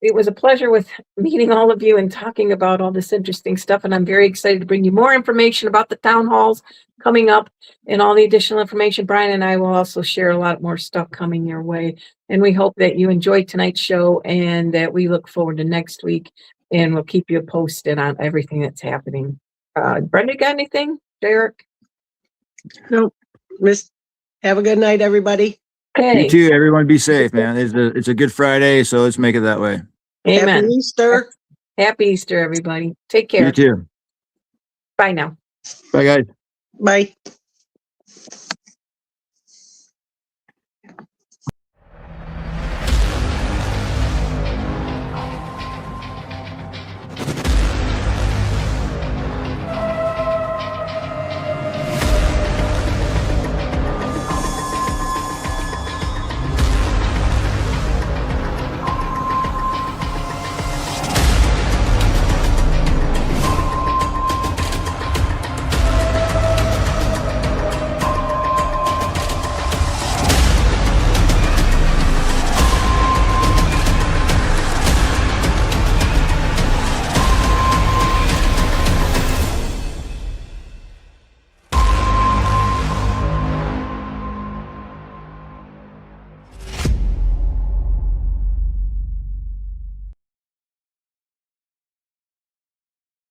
it was a pleasure with meeting all of you and talking about all this interesting stuff. And I'm very excited to bring you more information about the town halls coming up and all the additional information. Brian and I will also share a lot more stuff coming your way. And we hope that you enjoyed tonight's show and that we look forward to next week. And we'll keep you posted on everything that's happening. Brenda, got anything? Derek? Nope. Have a good night, everybody. You Okay. too. Everyone be safe, man. It's a good Friday, so let's make it that way. Happy Amen. Easter. Happy Easter, everybody. Take You care. too. Bye now. Bye, guys. Bye.